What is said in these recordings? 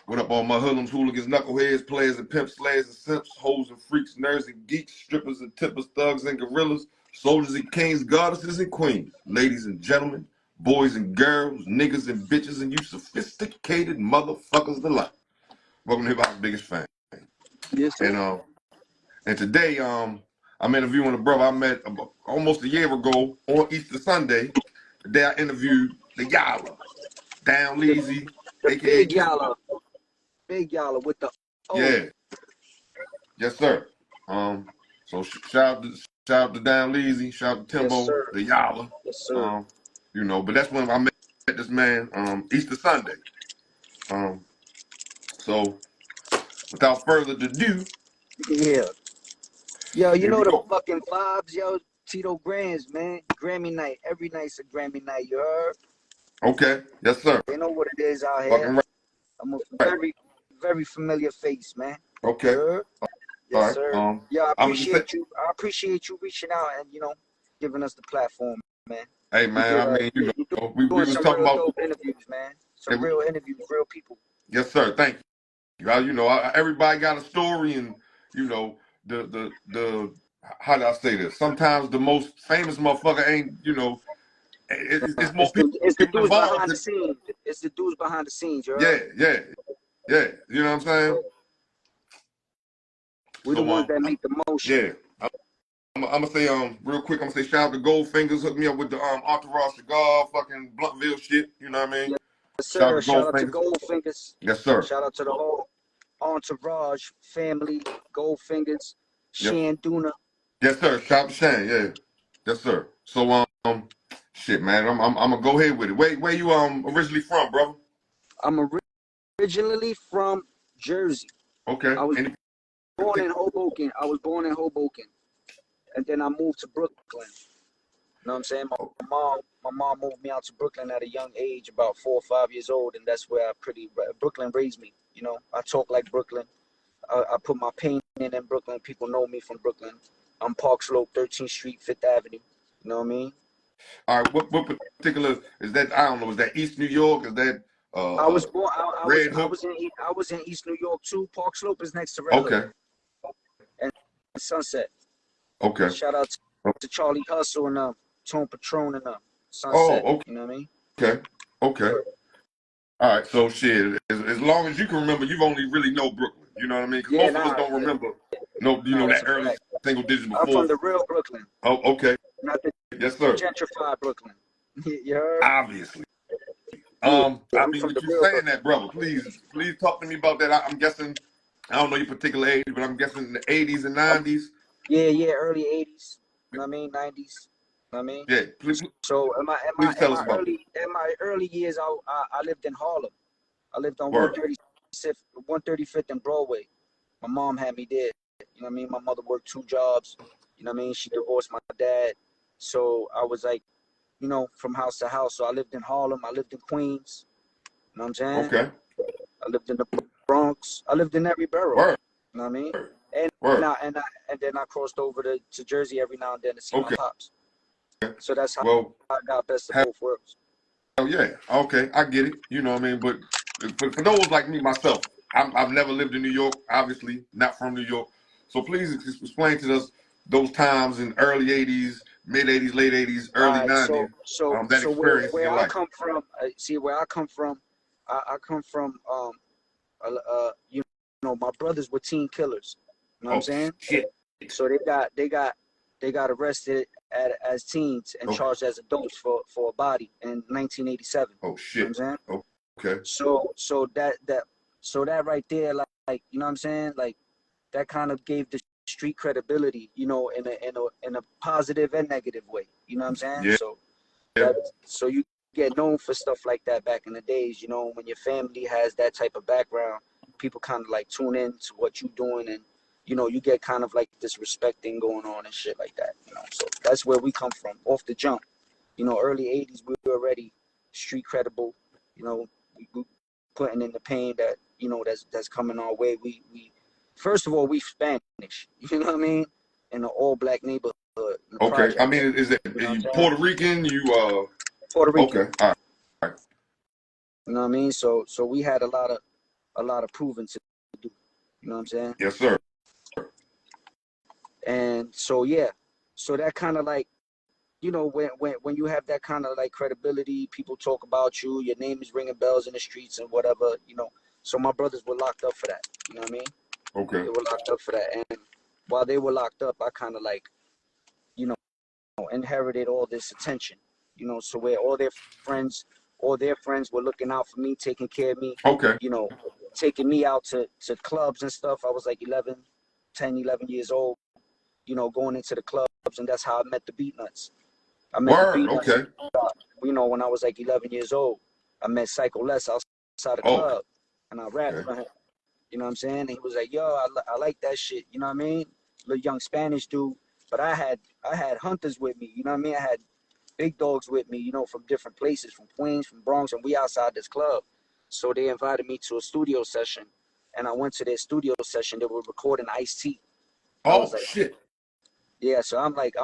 What up, all my hoodlums, hooligans, knuckleheads, players and pimps, slayers and simps, hoes and freaks, nerds and geeks, strippers and tippers, thugs and gorillas, soldiers and kings, goddesses and queens, ladies and gentlemen, boys and girls, niggas and bitches, and you sophisticated motherfuckers alike. Welcome to Hip Hop's Biggest Fan. Yes, sir. And today, I'm interviewing a brother I met almost a year ago on Easter Sunday. Today I interviewed the Yalla, Down Leezy, The aka big Yalla. Big Yalla with the O. Yeah. Yes, sir. So shout out to Down Leezy, shout out to Timbo, Yes, sir. the Yalla. Yes, sir. But that's when I met this man, Easter Sunday. So without further ado. Yeah. Yo, you know the fucking vibes, yo. Tito Grahmz, man. Grammy night. Every night's a Grammy night, you heard? Okay. Yes, sir. They know what it is out here. Right. I'm a very, very familiar face, man. Okay. Yes, right. sir. Yeah, I appreciate you. I appreciate you reaching out and, giving us the platform, man. Hey, man, we was talking about dope interviews, man. Some real interviews, real people. Yes, sir. Thank you. Everybody got a story, and the how do I say this? Sometimes the most famous motherfucker ain't, it's more people. It's the dudes behind the scenes. It's the dudes behind the scenes, you heard? Yeah. You know what I'm saying? We're the ones that make the motion. Yeah. I'm gonna say real quick. I'm gonna say shout out to Goldfingers. Hook me up with the Entourage cigar, fucking Bluntville shit. You know what I mean? Yes, sir. Shout out to Goldfingers. Yes, sir. Shout out to the whole Entourage family, Goldfingers, Shanduna. Yes, sir. Shout out to Shan. Yeah. Yes, sir. So shit, man. I'm gonna go ahead with it. Where you originally from, brother? I'm originally from Jersey. Okay. I was born in Hoboken. And then I moved to Brooklyn. You know what I'm saying? My mom moved me out to Brooklyn at a young age, about 4 or 5 years old, and that's where Brooklyn raised me. I talk like Brooklyn. I put my pain in Brooklyn. People know me from Brooklyn. I'm Park Slope, 13th Street, 5th Avenue. You know what I mean? All right. What particular is that? I don't know. Is that East New York? Is that? I was born. I was in East New York too. Park Slope is next to Red Hook. And Sunset. Okay. Shout out to Charlie Hustle and Tone Patron and Sunset. Oh, okay. You know what I mean? Okay. All right. So shit. As long as you can remember, you've only really know Brooklyn. You know what I mean? Because most of us don't remember. That early single digit before. I'm from the real Brooklyn. Oh, okay. Not the gentrified Brooklyn. You heard? Obviously. With you saying that, brother, please talk to me about that. I'm guessing, I don't know your particular age, but I'm guessing in the 80s and 90s. Yeah, early 80s. You know what I mean? 90s. You know what I mean? Yeah, please. So in my early years, I lived in Harlem. I lived on 135th and Broadway. My mom had me there. You know what I mean? My mother worked 2 jobs. You know what I mean? She divorced my dad. So I was like, from house to house. So I lived in Harlem. I lived in Queens. You know what I'm saying? Okay. I lived in the Bronx. I lived in every borough. Word. You know what I mean? And then I crossed over to Jersey every now and then to see my pops. So that's how I got best of both worlds. Oh yeah. Okay, I get it. You know what I mean? But for those like me, myself, I've never lived in New York, obviously, not from New York. So please explain to us those times in early 80s, mid 80s, late 80s, early 90s. So where I come from, I come from, my brothers were teen killers. You know what I'm saying? Shit. So they got arrested as teens and charged as adults for a body in 1987. Oh shit. You know what I'm saying? Okay. So that right there, like you know what I'm saying, like that kind of gave the street credibility, in a positive and negative way. You know what I'm saying? Yeah. So you get known for stuff like that back in the days. When your family has that type of background, people kind of like tune in to what you're doing, and you get kind of like this respect thing going on and shit like that. So that's where we come from off the jump. Early 80s, we were already street credible. We putting in the pain that that's coming our way. We first of all, we Spanish. You know what I mean? In an all-black neighborhood. Okay. Projects. I mean, is it Puerto Rican? Puerto Rican. Okay. All right. You know what I mean? So we had a lot of a lot of proving to do. You know what I'm saying? Yes, sir. And so yeah, so that kind of like, you know, when you have that kind of like credibility, people talk about you, your name is ringing bells in the streets and whatever, you know. So my brothers were locked up for that. You know what I mean? Okay. They were locked up for that. And while they were locked up, I kind of like, you know, inherited all this attention, you know, so where all their friends were looking out for me, taking care of me, Okay. you know, taking me out to clubs and stuff. I was like 11 years old, you know, going into the clubs, and that's how I met the Beatnuts. I met the Word. Beatnuts, Okay. you know, when I was like 11 years old. I met Psycho Les outside the Oh. club, and I rapped Okay. for him. You know what I'm saying? And he was like, "Yo, I like that shit." You know what I mean? Little young Spanish dude, but I had hunters with me. You know what I mean? I had big dogs with me. You know, from different places, from Queens, from Bronx, and we outside this club. So they invited me to a studio session, and I went to their studio session. They were recording Ice-T. I was Oh like, shit. yeah. So I'm like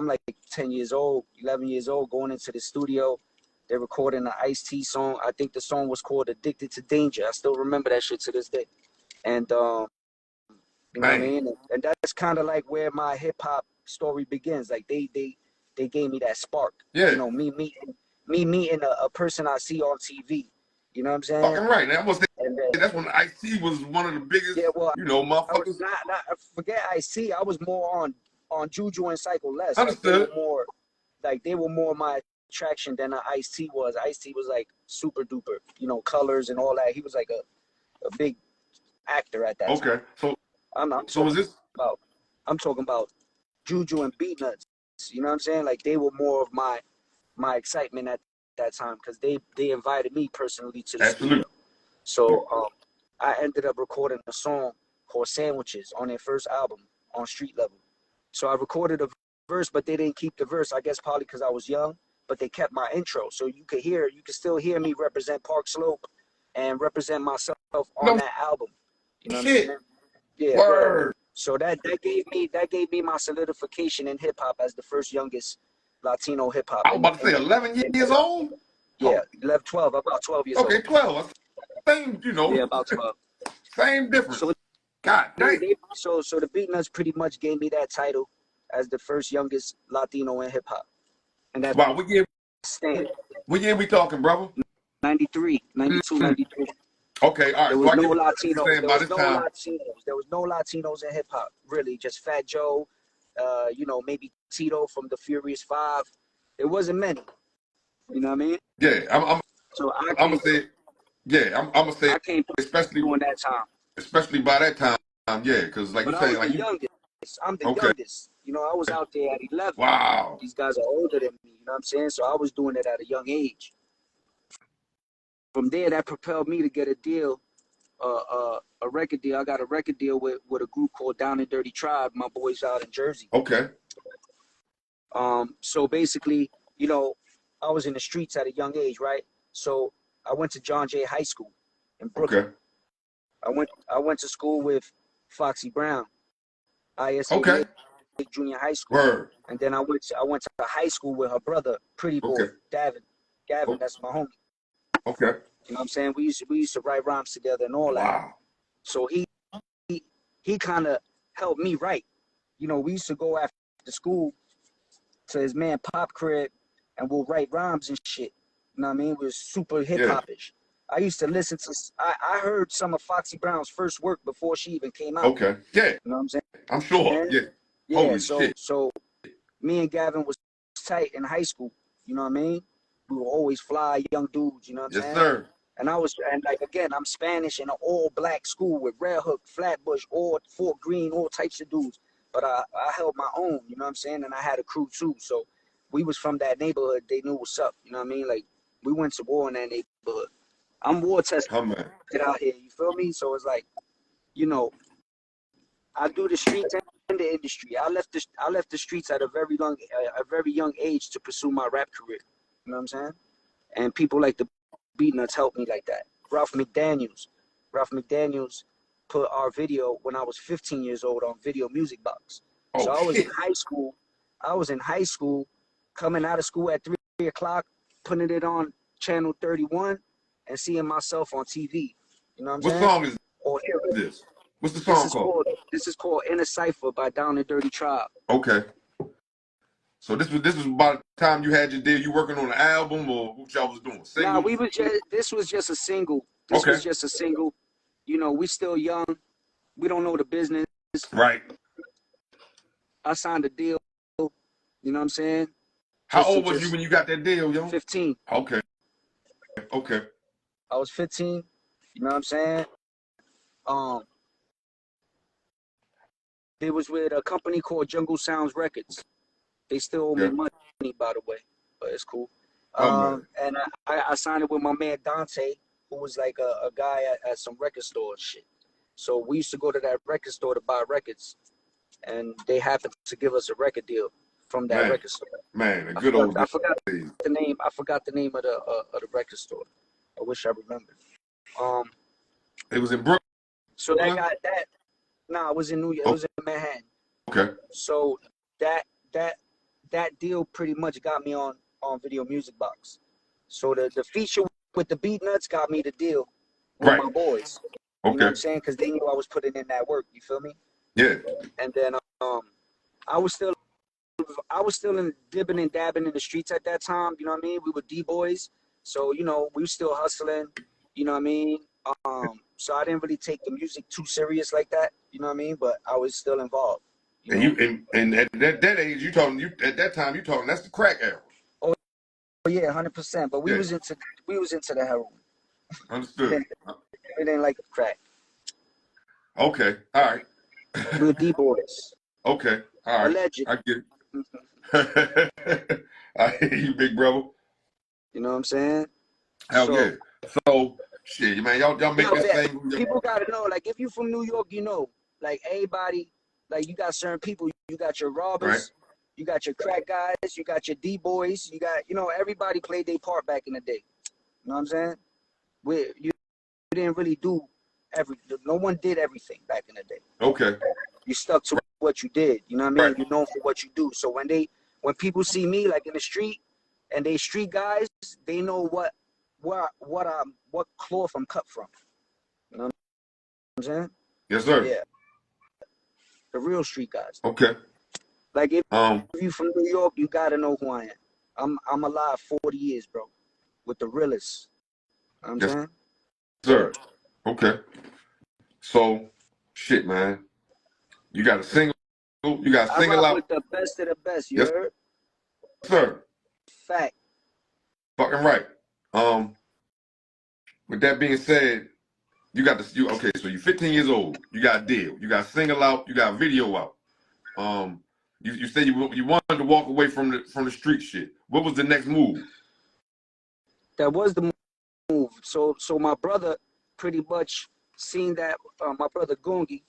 10 years old, 11 years old, going into the studio. They're recording an Ice-T song. I think the song was called "Addicted to Danger." I still remember that shit to this day. And you know what I Man. mean? And that's kind of like where my hip hop story begins. Like they gave me that spark. Yeah. You know, me meeting a person I see on TV. You know what I'm saying? Fucking right. Now, I must say And then, that's when IC was one of the biggest, yeah, well, you know, I was motherfuckers. not forget IC. I was more on Juju and Psycho Les. Like Understood. they were more my attraction than Ice T was. Ice T was like super duper. You know, colors and all that. He was like a big actor at that time. Okay. So I'm so is this about I'm talking about Juju and Beatnuts. You know what I'm saying? Like they were more of my excitement at that time because they invited me personally to the studio. absolutely? So I ended up recording a song called Sandwiches on their first album on Street Level. So I recorded a verse, but they didn't keep the verse. I guess probably because I was young, but they kept my intro. So you could still hear me represent Park Slope and represent myself on No that album. You know what I'm shit. saying? Yeah, word. Word. So that gave me my solidification in hip hop as the first youngest Latino hip hop I was about to say 11 in years old. yeah, Oh, 11, 12, about 12 years old. okay, 12. Same, you know, Yeah, about 12. same difference. So God damn. so the Beatnuts pretty much gave me that title as the first youngest Latino in hip hop. And that Wow, stand what year we talking, brother? 93, 92, Mm-hmm. 93. Okay, all right. There So was I no get what you're Latinos. saying by this time. There was no Latinos in hip hop, really. Just Fat Joe, you know, maybe Tito from the Furious Five. There wasn't many. You know what I mean? Yeah, So I'm gonna say, yeah, I'm gonna say, I came especially during that time. by that time, yeah, because like you But I saying, was like the you, youngest. I'm the okay, youngest. You know, I was out there at 11. wow, These guys are older than me. You know what I'm saying? So I was doing it at a young age. From there, that propelled me to get a deal, a record deal. I got a record deal with a group called Down and Dirty Tribe. My boys out in Jersey. okay, So basically, you know, I was in the streets at a young age, right? So I went to John Jay High School in Brooklyn. okay, I went to school with Foxy Brown, IS okay, 88 Junior High School, word, and then I went to high school with her brother, Pretty Boy, okay, Gavin. oh, That's my homie. okay, You know what I'm saying? We used to write rhymes together and all that. wow, So he kind of helped me write. You know, we used to go after school to his man Pop crib and we'll write rhymes and shit. You know what I mean? It was super hip yeah, hop-ish. I used to listen to I heard some of Foxy Brown's first work before she even came out. okay, yeah, You know what I'm saying? I'm sure, yeah, Yeah, holy shit, so me and Gavin was tight in high school. You know what I mean? We were always fly young dudes, you know what I'm yes saying? sir, And like again, I'm Spanish in an all black school with Red Hook, Flatbush, all Fort Greene, all types of dudes. But I held my own, you know what I'm saying? And I had a crew too. So we was from that neighborhood. They knew what's up, you know what I mean? Like we went to war in that neighborhood. I'm war tested come on, out here, you feel me? So it's like, you know, I do the streets and the industry. I left the streets at a very young age to pursue my rap career. You know what I'm saying? And people like the Beatnuts helped me like that. Ralph McDaniels put our video when I was 15 years old on Video Music Box. So oh I was in shit, high school. Coming out of school at 3 o'clock, putting it on channel 31 and seeing myself on TV. You know what I'm what saying? song is this? What's the song called? This is called Inner Cipher by Down and Dirty Tribe. Okay. So this was about the time you had your deal. You working on an album or what y'all was doing? Nah, Singles? this was just a single. This Okay. was just a single. You know, we still young. We don't know the business. Right. I signed a deal. You know what I'm saying? How old was you when you got that deal, yo? 15. Okay. Okay. I was 15. You know what I'm saying? It was with a company called Jungle Sounds Records. They still owe me money, by the way, but it's cool. And I signed it with my man Dante, who was like a guy at some record store and shit. So we used to go to that record store to buy records, and they happened to give us a record deal from that record store. Man, a good old days. I forgot the name. I forgot the name of the record store. I wish I remembered. It was in Brooklyn. So that got that. Nah, it was in New York. It was in Manhattan. Okay. So that deal pretty much got me on Video Music Box. So the feature with the Beatnuts got me the deal with my boys. You know what I'm saying? Because they knew I was putting in that work. You feel me? Yeah. And then I was still in dibbing and dabbing in the streets at that time. You know what I mean? We were D-boys, so you know we were still hustling. You know what I mean? So I didn't really take the music too serious like that. You know what I mean? But I was still involved. And at that age, at that time you talking that's the crack era. Oh yeah, 100%. But we was into the heroin. Understood. We didn't like the crack. Okay. All right. We were D-boys. Okay. All right. Alleged. I get it. I hear you, big brother. You know what I'm saying? Hell yeah. So shit, man, y'all make this thing. People gotta know, like, if you from New York, you know, like everybody, like you got certain people. You got your robbers, you got your crack guys, you got your D-boys, you got, you know, everybody played their part back in the day. You know what I'm saying? You didn't really do no one did everything back in the day. Okay. You stuck to what you did. You know what I mean? You're known for what you do. So when people see me like in the street and they street guys, they know what cloth I'm cut from. You know what I'm saying? Yes, sir. Yeah. The real street guys. Okay. Like if you from New York, you gotta know who I am. I'm alive 40 years, bro. With the realest. You know what I'm saying? Sir. Okay. So shit, man. You got a single out with the best of the best, you heard? Sir. Fact. Fucking right. With that being said, okay, so you're 15 years old, you got a deal, you got a single out, you got a video out. You said you wanted to walk away from the street shit. What was the next move? That was the move. So my brother pretty much seen that, my brother Gungi,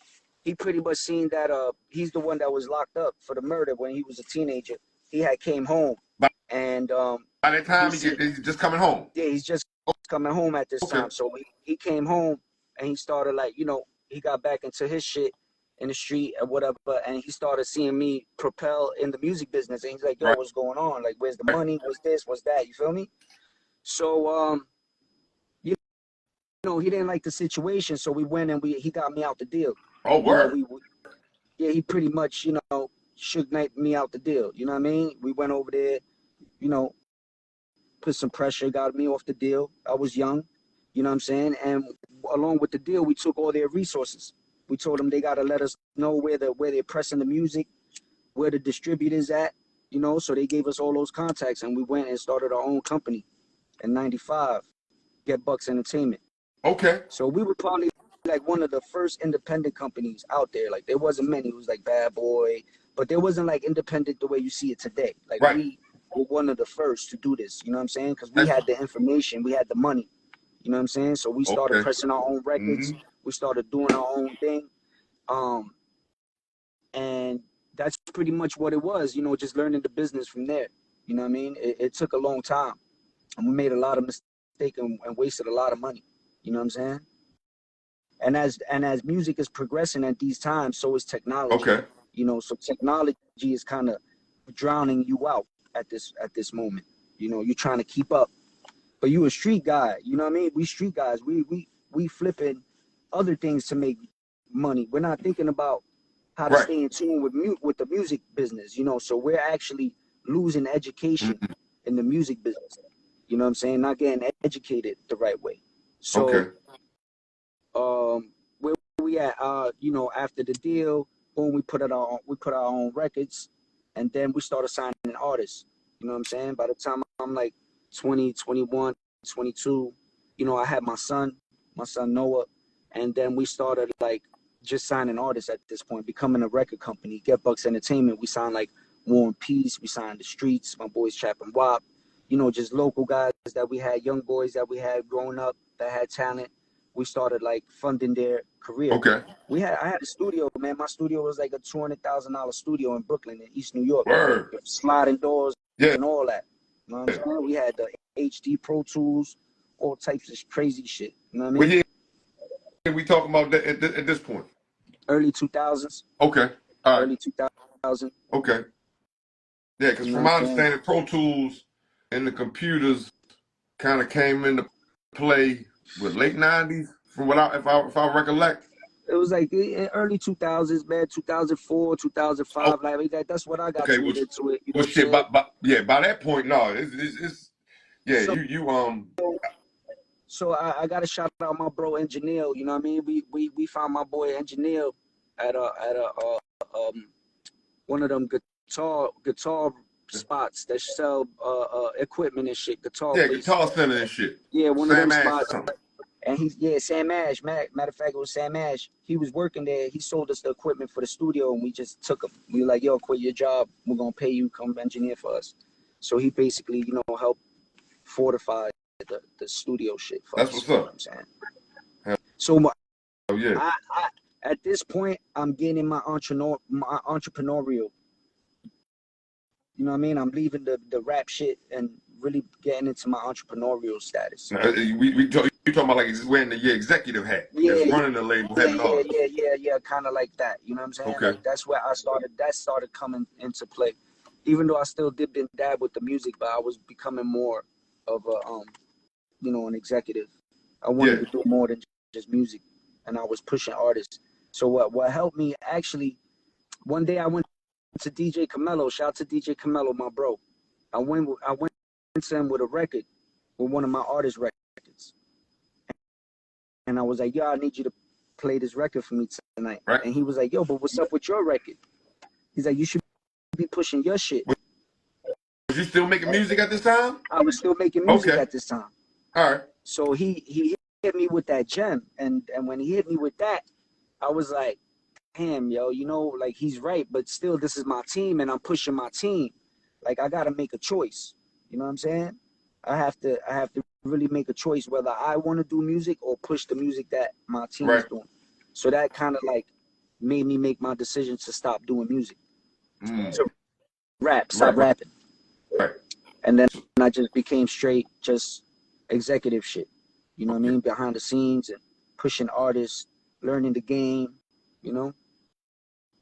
he pretty much seen that he's the one that was locked up for the murder when he was a teenager. He had came home. And by that time he's just coming home. Yeah, he's just coming home at this time. So he came home and he started, like, you know, he got back into his shit in the street or whatever, and he started seeing me propel in the music business. And he's like, yo, what's going on? Like, where's the money? What's this? What's that? You feel me? So you know, he didn't like the situation, so we went and he got me out the deal. Oh, word. Yeah, he pretty much, you know, shook me out the deal. You know what I mean? We went over there, you know, put some pressure, got me off the deal. I was young, you know what I'm saying? And along with the deal, we took all their resources. We told them they got to let us know where they're pressing the music, where the distributors at, you know, so they gave us all those contacts, and we went and started our own company in 95, Get Bucks Entertainment. Okay. So we were probably like one of the first independent companies out there. Like, there wasn't many. It was like Bad Boy, but there wasn't like independent the way you see it today. Like we were one of the first to do this, you know what I'm saying? Because we had the information, we had the money, you know what I'm saying? So we started pressing our own records. We started doing our own thing. And that's pretty much what it was, you know, just learning the business from there. You know what I mean? It took a long time. And we made a lot of mistakes and wasted a lot of money. You know what I'm saying? And as music is progressing at these times, so is technology. Okay. You know, so technology is kind of drowning you out at this moment. You know, you're trying to keep up, but you a street guy. You know what I mean? We street guys. We flipping other things to make money. We're not thinking about how to Right. stay in tune with the music business, you know. So we're actually losing education in the music business. You know what I'm saying? Not getting educated the right way. So, Okay. where we at? You know, after the deal, boom, we put our own records, and then we started signing artists. You know what I'm saying? By the time I'm like 20, 21, 22, you know, I had my son Noah, and then we started like just signing artists at this point, becoming a record company. Get Bucks Entertainment. We signed like War and Peace. We signed The Streets, my boys Chap and Wop. You know, just local guys that we had, young boys that we had growing up that had talent. We started like funding their career. Okay. I had a studio, man. My studio was like a $200,000 studio in Brooklyn, in East New York. Word. With sliding doors Yeah. and all that. You know what I'm saying? We had the HD Pro Tools, all types of crazy shit. You know what I mean? Well, yeah, we talking about that at this point. Early 2000s. Okay. All right. Early 2000. Okay. Yeah, because from my understanding, Pro Tools and the computers kind of came into play with late 90s, from what if I recollect. It was like early 2000s, man. 2004, 2005, like that. That's what I got tuned into it. You know well, shit. By that point, no, it's yeah. So, So I got to shout out my bro Engineer. You know what I mean? We found my boy Engineer at one of them guitar spots that sell equipment and shit. Guitar center and shit. Yeah, one Sam of them Ash spots. And Sam Ash. Matter of fact, it was Sam Ash. He was working there. He sold us the equipment for the studio, and we just took him. We were like, yo, quit your job. We're gonna pay you. Come engineer for us. So he basically, you know, helped fortify the studio shit for That's us. What's You know up. what I'm saying? So yeah. I at this point, I'm getting my entrepreneurial. You know what I mean? I'm leaving the rap shit and really getting into my entrepreneurial status. You talking about like wearing the executive hat, just running the label, having all. Yeah, kind of like that. You know what I'm saying? Okay. Like, that's where I started. That started coming into play. Even though I still dipped and dabbed with the music, but I was becoming more of a you know, an executive. I wanted to do more than just music, and I was pushing artists. So what helped me actually, one day I went to DJ Camelo. Shout out to DJ Camelo, my bro. I went to him with a record, with one of my artist records, and I was like, yo, I need you to play this record for me tonight. Right. And he was like, yo, but what's up with your record? He's like, you should be pushing your shit. Was you still making music at this time? I was still making music at this time. All right. So he hit me with that gem, and when he hit me with that, I was like, damn, yo, you know, like, he's right, but still, this is my team, and I'm pushing my team. Like, I gotta make a choice. You know what I'm saying? I have to really make a choice whether I want to do music or push the music that my team is doing. So that kind of like made me make my decision to stop doing music. So stop rapping. Right. And then I just became straight just executive shit. You know what I mean? Behind the scenes and pushing artists, learning the game, you know?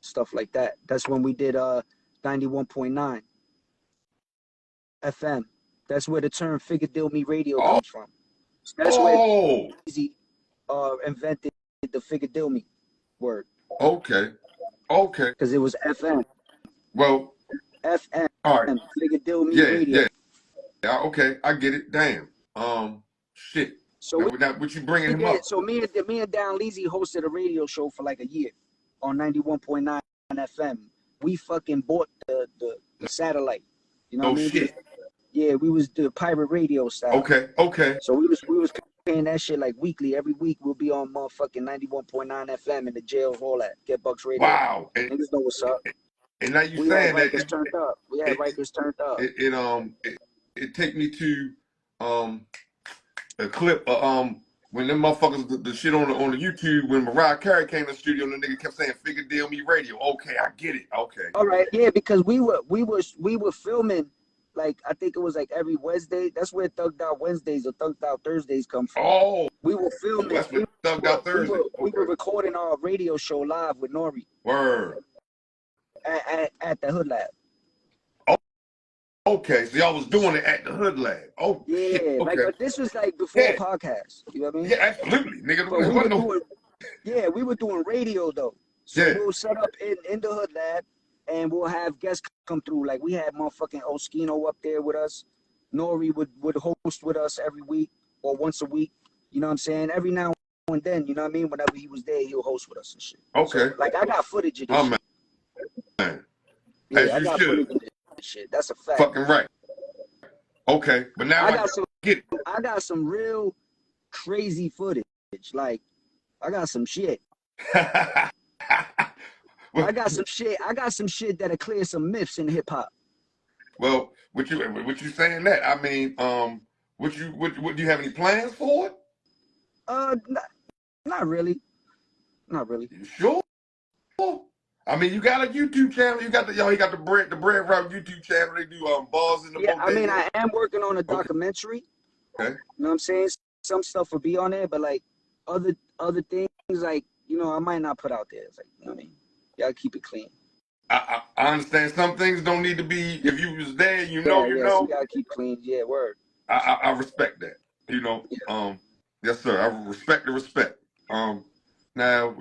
Stuff like that. That's when we did 91.9 FM. That's where the term Figure Deal Me Radio comes from. That's where Easy invented the Figure Deal Me word. Okay. Because it was FM. Well, FM. All right. Figure Deal Me Radio. Yeah. Okay, I get it. Damn. Shit. So what you bringing him up? So me and Down Leezy hosted a radio show for like a year on 91.9 FM. We fucking bought the satellite. You know what I mean? Shit. Yeah, we was the pirate radio style. Okay. So we was paying that shit like weekly. Every week we'll be on motherfucking 91.9 FM in the jail hall at Get Bucks Radio. Wow. Niggas know what's up. And now you saying that Rikers turned up. We had Rikers turned up. It take me to a clip when them motherfuckers the shit on the YouTube when Mariah Carey came to the studio and the nigga kept saying Figure Deal Me Radio. Okay, I get it. Okay. All right, yeah, because we were filming, like, I think it was like every Wednesday. That's where Thugged Out Wednesdays or Thugged Out Thursdays come from. Oh. We were filming. That's what Thugged Out Thursday. We were recording our radio show live with Nori. Word. At the Hood Lab. Okay, so y'all was doing it at the Hood Lab. Oh, yeah, shit. Okay. Like, but this was like before podcasts. You know what I mean? Yeah, absolutely, nigga. Yeah, we were doing radio though. So Yeah. we'll set up in the hood lab and we'll have guests come through. Like we had motherfucking Oskino up there with us. Nori would host with us every week or once a week. You know what I'm saying? Every now and then, you know what I mean? Whenever he was there, he'll host with us and shit. Okay. So like I got footage of this Oh shit. man. As Yeah, I you got should. footage of this shit. That's a fact. Fucking right. Okay. But now I got some real crazy footage. Like I got some shit. Well, I got some shit that'll clear some myths in hip hop. well, what you saying that? I mean, what do you have any plans for it? Not really. Not really. You sure? I mean, you got a YouTube channel. You got the bread route YouTube channel. They do balls in the Yeah, I mean, bodega. I am working on a documentary. Okay. You know what I'm saying? Some stuff will be on there, but like other things, like I might not put out there. It's like, you know what I mean? You gotta keep it clean. I understand some things don't need to be. If you was there, you So know. you gotta keep clean. Yeah, word. I respect that. Yeah. Yes, sir. I respect the respect. Now,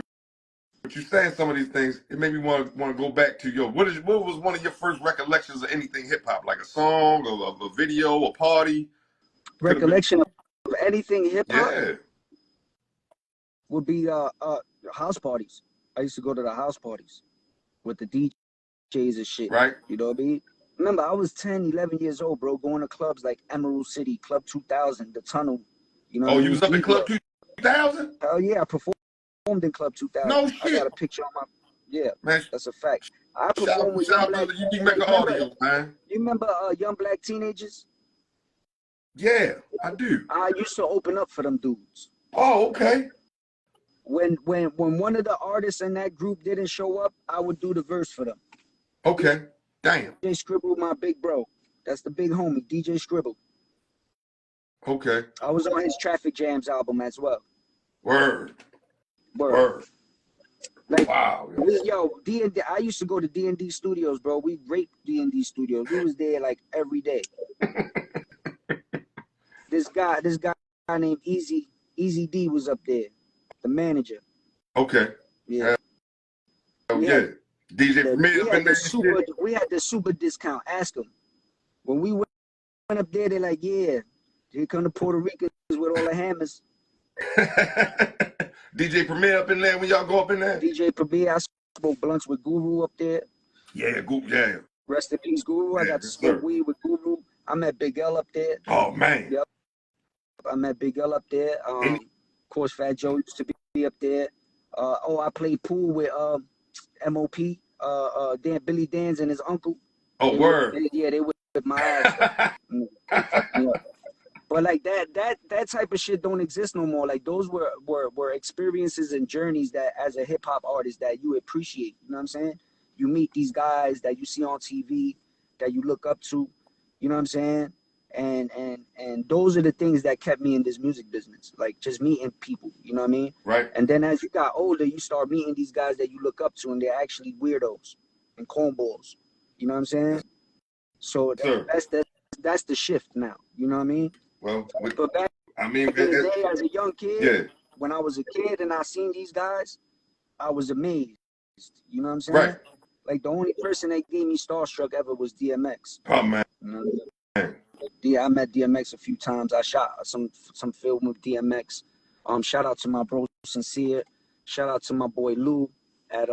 what you saying some of these things, it made me want to go back to what was one of your first recollections of anything hip hop, like a song, or a video, a party? Recollection of anything hip hop Yeah. would be house parties. I used to go to the house parties with the DJs and shit. Right. You know what I mean? Remember, I was 10, 11 years old, bro, going to clubs like Emerald City, Club 2000, The Tunnel. You know what I mean? You was up in Club 2000? Hell yeah, I performed in Club 2000. No shit. I got a picture on my. Yeah, man, that's a fact. I performed with shout Young out Black. to the Record Audio, man. You remember Young Black Teenagers? Yeah, I do. I used to open up for them dudes. Oh, okay. When one of the artists in that group didn't show up, I would do the verse for them. Okay. Damn. DJ Scribble, my big bro. That's the big homie, DJ Scribble. Okay. I was on his Traffic Jams album as well. Word. Like, wow. D&D, I used to go to D&D Studios, bro. We raped D&D Studios. We was there like every day. This guy named Easy D was up there, the manager. Okay. Yeah. Yeah. DJ Premier. We had the super discount. Ask him. When we went up there, they're like, yeah, here come the Puerto Ricans with all the hammers. DJ Premier up in there when y'all go up in there? DJ Premier, I smoked blunts with Guru up there. Yeah, yeah. Rest in peace, Guru. Yeah, I got to smoke weed with Guru. I met Big L up there. Oh, man. Yep. I met Big L up there. Of course, Fat Joe used to be up there. I played pool with MOP, Billy Dan's and his uncle. Oh, word. They whipped my ass. But like that type of shit don't exist no more. Like those were experiences and journeys that as a hip hop artist that you appreciate. You know what I'm saying? You meet these guys that you see on TV that you look up to. You know what I'm saying? And those are the things that kept me in this music business. Like just meeting people. You know what I mean? Right. And then as you got older, you start meeting these guys that you look up to, and they're actually weirdos and cornballs. You know what I'm saying? So that's the shift now. You know what I mean? Well, but back in the day, as a young kid, when I was a kid and I seen these guys, I was amazed. You know what I'm saying? Right. Like the only person that gave me starstruck ever was DMX. Oh man. You know what I mean? I met DMX a few times. I shot some film with DMX. Shout out to my bro Sincere. Shout out to my boy Lou at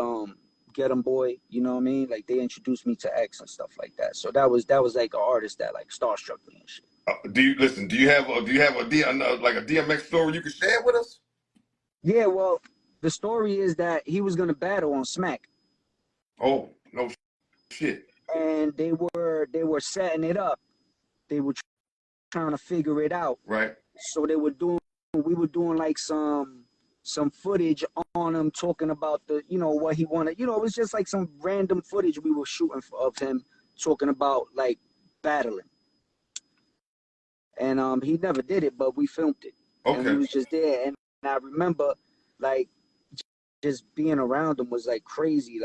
Get 'em Boy. You know what I mean? Like they introduced me to X and stuff like that. So that was like an artist that like starstruck me and shit. Do you have a DMX story you can share with us? Yeah, well, the story is that he was gonna battle on Smack. Oh no, shit. And they were setting it up. They were trying to figure it out. Right. So we were doing like some footage on him talking about what he wanted. It was just like some random footage we were shooting of him talking about like battling. And he never did it, but we filmed it. Okay. And he was just there. And I remember like just being around him was like crazy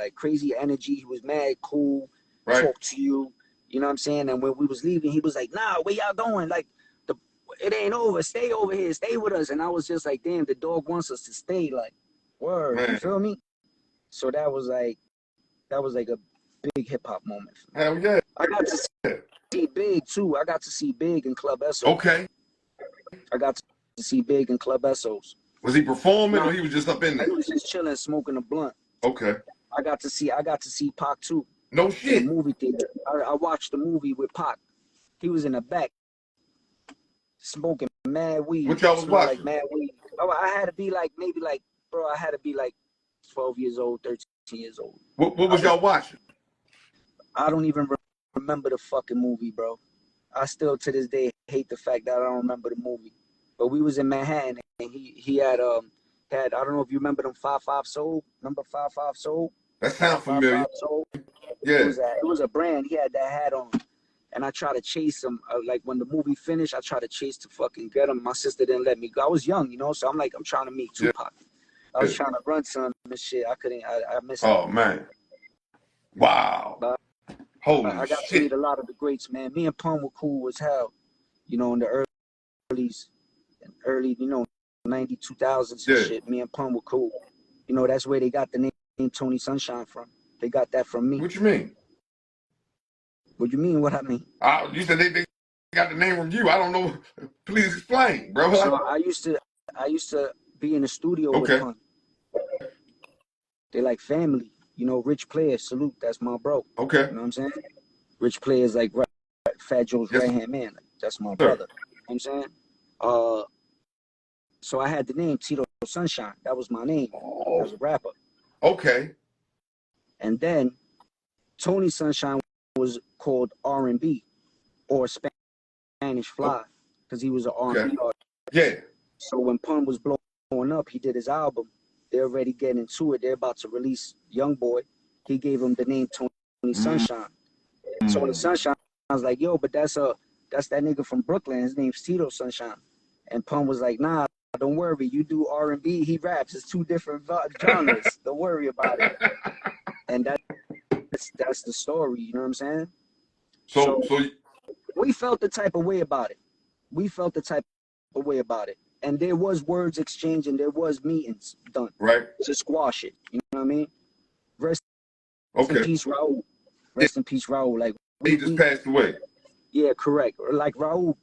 energy. He was mad cool, right. Talk to you, you know what I'm saying? And when we was leaving, he was like, nah, where y'all going? Like it ain't over. Stay over here. Stay with us. And I was just like, damn, the dog wants us to stay. Like, Word, you Man, feel me? So that was like a big hip hop moment for me. hell yeah. I got to see Big too. I got to see Big in Club Essos. Okay. I got to see Big in Club Essos. Was he performing Nah, or he was just up in he there? was just chilling, smoking a blunt. Okay. I got to see Pac too No in the shit. movie theater. I watched the movie with Pac. He was in the back smoking mad weed. What y'all was Smelled like watching? mad weed. Oh, I had to be like maybe like, bro, I had to be like 12 years old, 13 years old. What was y'all watching? I don't even remember the fucking movie, bro. I still to this day hate the fact that I don't remember the movie. But we was in Manhattan and he had I don't know if you remember them 5-5 Soul. Remember 5-5 Soul? That sounds 5-5 familiar. Soul. Yeah. It was a brand. He had that hat on. And I tried to chase him. Like when the movie finished, I tried to chase to fucking get him. My sister didn't let me go. I was young, you know, so I'm trying to meet Yeah. Tupac. I was trying to run to him and shit. I couldn't. I missed Oh him. man. Wow. But Holy I got to shit. meet a lot of the greats, man. Me and Pun were cool as hell, you know, in the early, you know, 90, 2000s and Yeah. shit. Me and Pun were cool. You know, that's where they got the name Tony Sunshine from. They got that from me. What you mean? What you mean? What I mean? You said they got the name from you. I don't know. Please explain, bro. So I used to be in the studio with Okay. Pun. They like family, you know. Rich Players, salute. That's my bro. Okay. You know what I'm saying? Rich Players like Fat Joe's Yes, right hand man. Like, that's my sir. brother. You know what I'm saying? So I had the name Tito Sunshine. That was my name as a rapper. Okay. And then Tony Sunshine was called R&B or Spanish Fly because he was an R&B artist. Yeah. So when Pun was blowing up, he did his album. They're already getting into it. They're about to release Young Boy. He gave him the name Tony Sunshine. Tony Sunshine, I was like, yo, but that's that nigga from Brooklyn. His name's Tito Sunshine. And Pun was like, nah, don't worry. You do R&B, he raps. It's two different genres. Don't worry about it. And that's the story. You know what I'm saying? So we felt the type of way about it. And there was words exchanged and there was meetings done. Right. To squash it. You know what I mean? Rest in peace, Raul. Rest in peace, Raul. Like he just passed away. Yeah, correct. Or like Raul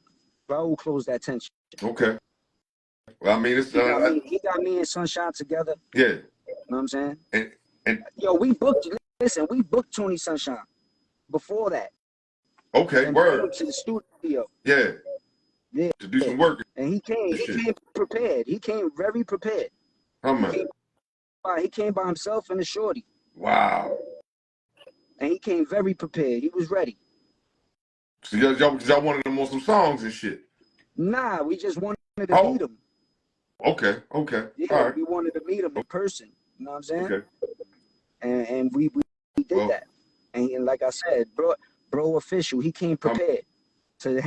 closed that tension. Okay. Well, I mean, it's he got me and Sunshine together. Yeah. You know what I'm saying? And yo, we booked Tony Sunshine before that. Okay, and word. To the studio. Yeah. Yeah. To do some work. And he came prepared. He came very prepared. He came by himself and a shorty. Wow. And he came very prepared. He was ready. So y'all wanted him on some songs and shit? Nah, we just wanted to meet him. Okay. Yeah, all right. We wanted to meet him in person. You know what I'm saying? Okay. And we did that. And like I said, bro official, he came prepared to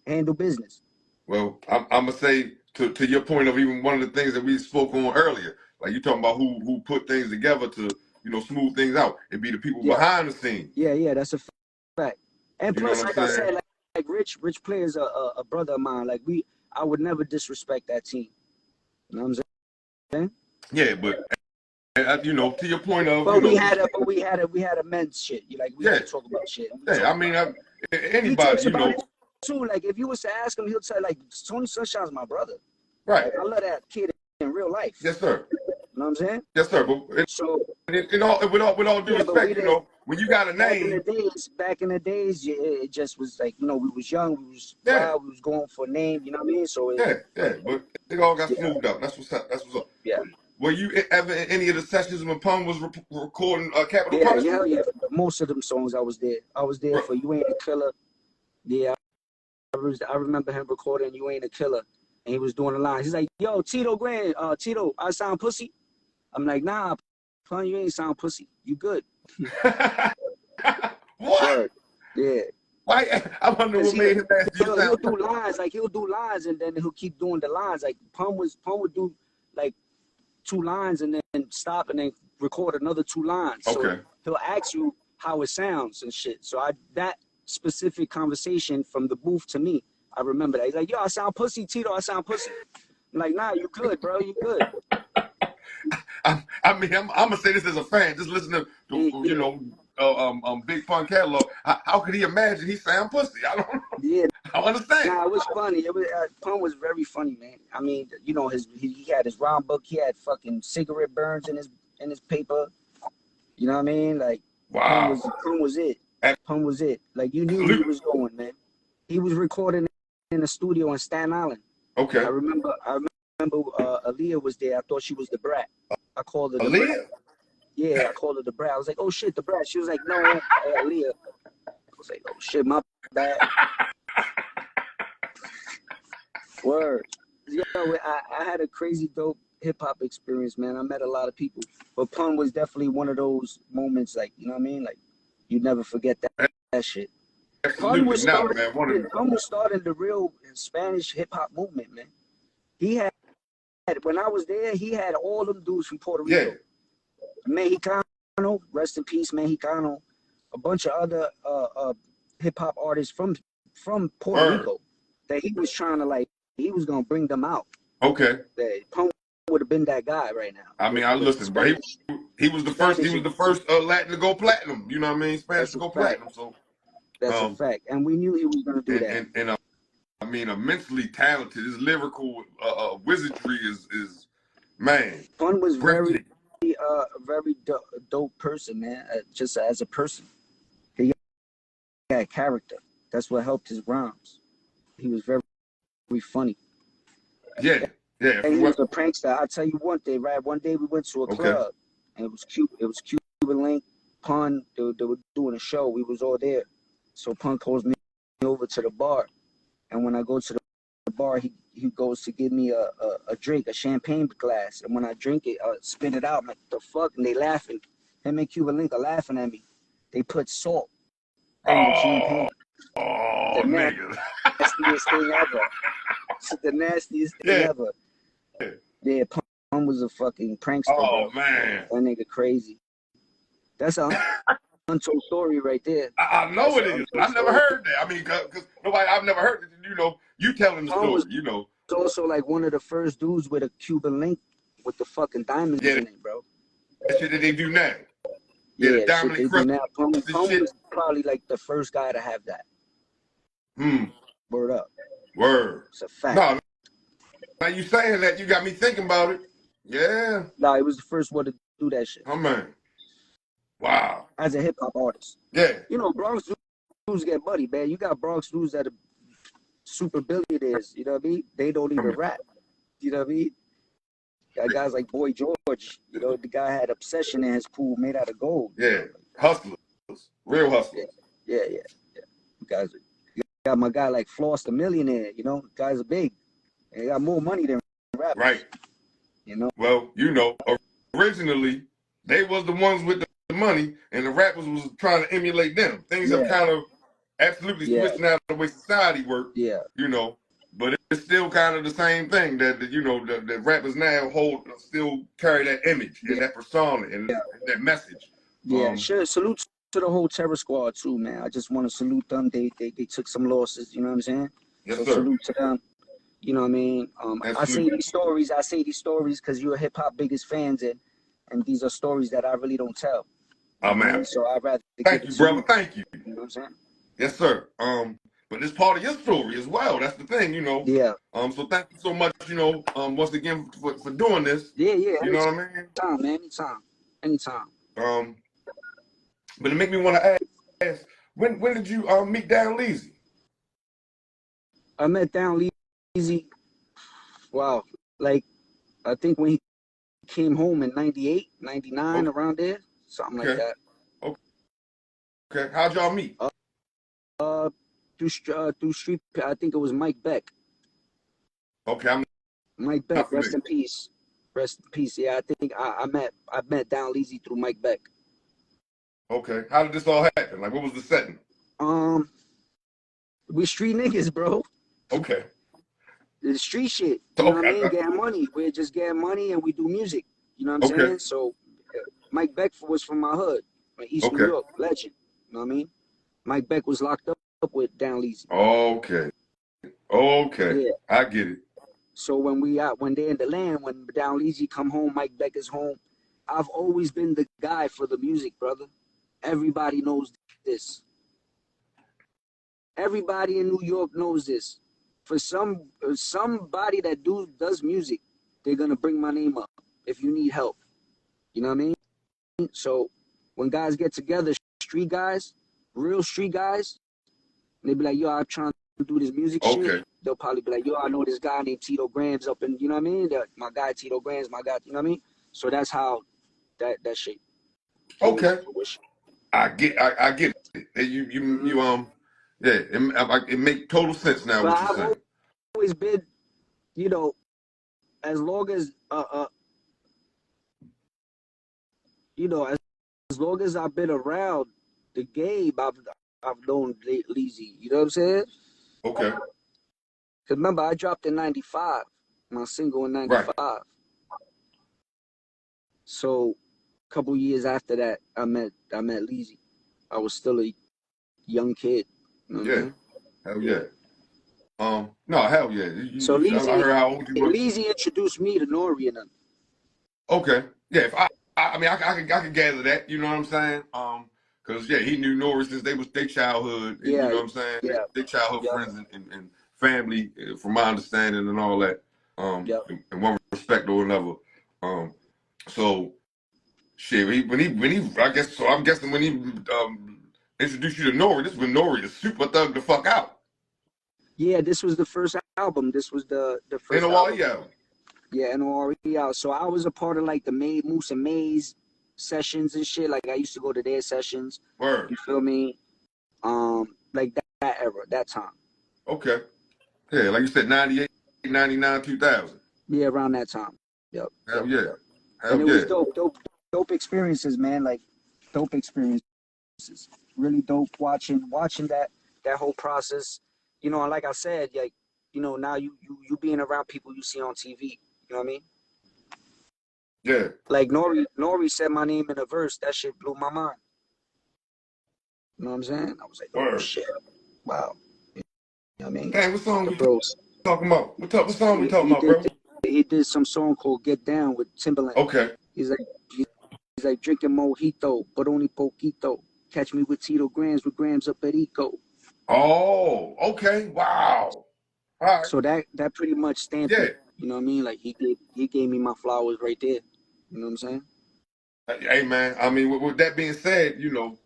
handle business. Well, I'm gonna say to your point of even one of the things that we spoke on earlier, like you talking about who put things together to, you know, smooth things out. It'd be the people behind the scenes. Yeah, that's a fact. And you plus, like I said, like Rich Player's a brother of mine. Like I would never disrespect that team. You know what I'm saying? Yeah, but you know, to your point of, but we had a men's shit. We had to talk about shit. Yeah, I mean, anybody, you know. Too, like if you was to ask him, he'll say like Tony Sunshine's my brother. Right. Like, I love that kid in real life. Yes, sir. You know what I'm saying? Yes, sir. But with all due respect, you know, when you got a name. Back in the days, it just was like, you know, we was young, we was wild, we was going for a name, you know what I mean? So but it all got smoothed up. That's what's up. Yeah. Were you ever in any of the sessions when Pun was recording Capital Punishment? Yeah. Most of them songs I was there. I was there for You Ain't a Killer. Yeah. I remember him recording You Ain't a Killer, and he was doing the line. He's like, yo, Tito Grahmz, Tito, I sound pussy? I'm like, nah, Pun, you ain't sound pussy. You good. What? Word. Yeah. Why? I wonder what made him ask you he'll do lines, he'll do lines, and then he'll keep doing the lines. Like, Pun would do, like, 2 lines and then stop and then record another 2 lines. Okay. So he'll ask you how it sounds and shit. So that specific conversation from the booth to me, I remember that. He's like, yo, I sound pussy, Tito, I sound pussy. I'm like, nah, you good, bro, you good. I mean, I'm gonna say this as a fan. Just listen to you know, Big Pun catalog. How could he imagine he sound pussy? I don't. Yeah, I don't understand. nah, it was funny. It was Pun was very funny, man. I mean, you know, he had his rhyme book. He had fucking cigarette burns in his paper. You know what I mean? Like Pun Wow. was it. Pun was it. Like you knew he Absolutely. was going, man. He was recording in the studio in Staten Island. Okay. I remember Aaliyah was there. I thought she was the Brat. I called her the Brat. Aaliyah? Yeah, I called her the Brat. I was like, oh shit, the Brat. She was like, no, Aaliyah. I was like, oh shit, my bad. Word. Yo, I had a crazy dope hip hop experience, man. I met a lot of people, but Pun was definitely one of those moments, like, you know what I mean? Like, you never forget that shit. Pun was Absolutely not, man. Pun was starting the real Spanish hip hop movement, man. He had, when I was there, he had all them dudes from Puerto Rico. Yeah. Mexicano, rest in peace, Mexicano. A bunch of other hip hop artists from Puerto Rico that he was trying to, like, he was gonna bring them out. Okay. That Pun would have been that guy right now. I mean, I listen, but he was the first. He was the first Latin to go platinum. You know what I mean? Spanish to go platinum. So that's a fact, and we knew he was gonna do that. And I mean, immensely talented. His lyrical wizardry is man. Pun was very dope person, man. Just as a person, he had character. That's what helped his rhymes. He was very funny. Yeah. And he was a prankster. I'll tell you one day, right? One day we went to a club, and it was Cuban Link, Pun. They were doing a show. We was all there. So Pun calls me over to the bar, and when I go to the bar, he goes to give me a drink, a champagne glass, and when I drink it, I spit it out. I'm like, the fuck? And they laughing. Him and Cuban Link are laughing at me. They put salt in the champagne. Oh, nigga. Nastiest thing ever. The nastiest thing ever. Yeah, Pun was a fucking prankster. Oh, bro. man. That nigga crazy. That's an untold story right there. I know it is. I've never heard that. I mean, because I've never heard it. You know, you telling the story, you know. It's also like one of the first dudes with a Cuban Link with the fucking diamonds in it, bro. That shit that they do now. Yeah, the diamond shit they do now. Pun was probably like the first guy to have that. Word up. Word. It's a fact. No, now you saying that, you got me thinking about it. Yeah. No, he was the first one to do that shit. Oh, man. Wow. As a hip hop artist. Yeah. You know, Bronx dudes get buddy, man. You got Bronx dudes that are super billionaires, you know what I mean? They don't even rap. You know what I mean? Got guys like Boy George, you know, the guy had Obsession in his pool made out of gold. Yeah. Hustlers. Real hustlers. Yeah. You guys, you got my guy like Floss the Millionaire, you know, guys are big. They got more money than rappers. Right. You know? Well, you know, originally, they was the ones with the money, and the rappers was trying to emulate them. Things have kind of absolutely switched now the way society works. Yeah. You know, but it's still kind of the same thing that you know, the rappers now still carry that image and that persona and that message. Yeah, sure. Salute to the whole Terror Squad too, man. I just want to salute them. They took some losses, you know what I'm saying? Yes, so sir. Salute to them. You know what I mean? I say these stories because you're hip hop biggest fans, and these are stories that I really don't tell. Oh, man. So I'd rather thank you, brother. Thank you. You know what I'm saying? Yes, sir. But it's part of your story as well. That's the thing, you know. Yeah. So thank you so much, you know, once again for doing this. Yeah. You know what I mean? Anytime. But it make me want to ask, when did you meet Down Leezy? I met Down Leezy. Wow, like I think when he came home in 98, 99, around there, something like that. Okay. How'd y'all meet? Through street. I think it was Mike Beck. Okay. Mike Beck. Rest in peace. Yeah, I think I met Down Leezy through Mike Beck. Okay. How did this all happen? Like, what was the setting? We street niggas, bro. Okay. The street shit. You know what I mean? Getting money. We're just getting money and we do music. You know what I'm saying? So Mike Beck was from my hood, East New York, legend. You know what I mean? Mike Beck was locked up with Down Leezy. Okay. Yeah. I get it. So when they're in the land, when Down Leezy come home, Mike Beck is home, I've always been the guy for the music, brother. Everybody knows this. Everybody in New York knows this. For somebody that does music, they're gonna bring my name up if you need help. You know what I mean? So when guys get together, street guys, real street guys, and they be like, yo, I'm trying to do this music shit. Okay. They'll probably be like, yo, I know this guy named Tito Grahmz up in, you know what I mean? My guy Tito Grahmz, my guy, you know what I mean? So that's how that shit came Okay. into fruition. I get it. Yeah, it makes total sense now But what you're I've saying. always been, you know, as long as you know, as long as I've been around the game, I've known Leezy. You know what I'm saying? Okay. Cause remember, I dropped in '95, my single in '95. Right. So a couple years after that, I met Leezy. I was still a young kid. You know what I'm saying? Hell yeah. No, hell yeah. So I heard how old you were. Leezy introduced me to Nori and them. Okay. Yeah, if I mean, I can gather that. You know what I'm saying? Because yeah, he knew Norris since they was their childhood. And, Yeah, you know what I'm saying? yeah, They childhood yeah, friends and family, from my understanding and all that. yeah. In one respect or another. So shit. When he, I guess so. I'm guessing when he introduced you to Nori, this is when Nori is super thug the fuck out. Yeah, this was the first album. This was the first album. NORE. Yeah, NORE. So I was a part of like the Moose and Maze sessions and shit. Like I used to go to their sessions. Word. You feel me? Like that era, that time. Okay. Yeah, like you said, 98, 99, 2000. Yeah, around that time. Yep. Hell yeah. Yep. Hell And it yeah. was dope experiences, man. Like dope experiences. Really dope watching that whole process. You know, and like I said, like, you know, now you being around people you see on TV. You know what I mean? Yeah. Like Nori said my name in a verse. That shit blew my mind. You know what I'm saying? I was like, oh shit. Wow. You know what I mean? Dang, what song The we bros. talking about? What song we talking about, bro? He did some song called Get Down with Timbaland. Okay. He's like drinking mojito, but only poquito. Catch me with Tito Grahmz with grams of perico. Oh, okay. Wow. All right. So that pretty much stamped it. You know what I mean? Like he gave me my flowers right there. You know what I'm saying? Hey man, I mean, with that being said, you know,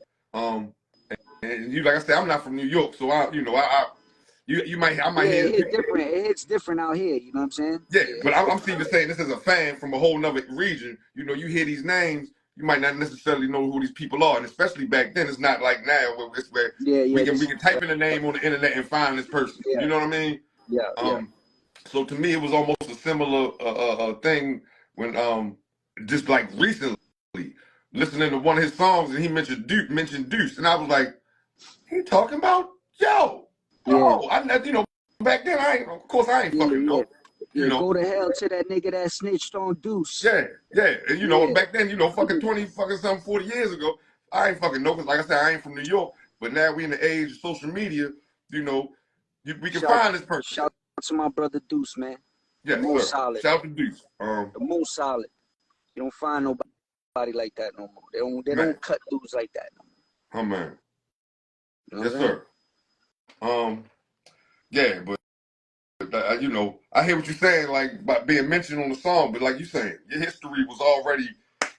and you, like I said, I'm not from New York, so I might hear. It hits different. It hits different out here. You know what I'm saying? Yeah, but I'm even saying this as a fan from a whole nother region. You know, you hear these names, you might not necessarily know who these people are, and especially back then, it's not like now where we can type in a name on the internet and find this person. Yeah. You know what I mean? Yeah. So to me, it was almost a similar thing when just like recently listening to one of his songs and he mentioned Deuce, and I was like, he talking about yo? Oh, you know, back then of course I ain't fucking know. You know, go to hell to that nigga that snitched on Deuce. Yeah, and you know, back then, you know, fucking 20 fucking something 40 years ago, I ain't fucking know, because like I said, I ain't from New York, but now we in the age of social media, you know, we can find this person. Shout out to my brother Deuce, man. Yeah, most solid. Shout out to Deuce. The most solid. You don't find nobody like that no more. They don't cut dudes like that no more. Oh man. You know yes, sir. Yeah, but you know, I hear what you're saying, like about being mentioned on the song, but like you saying, your history was already,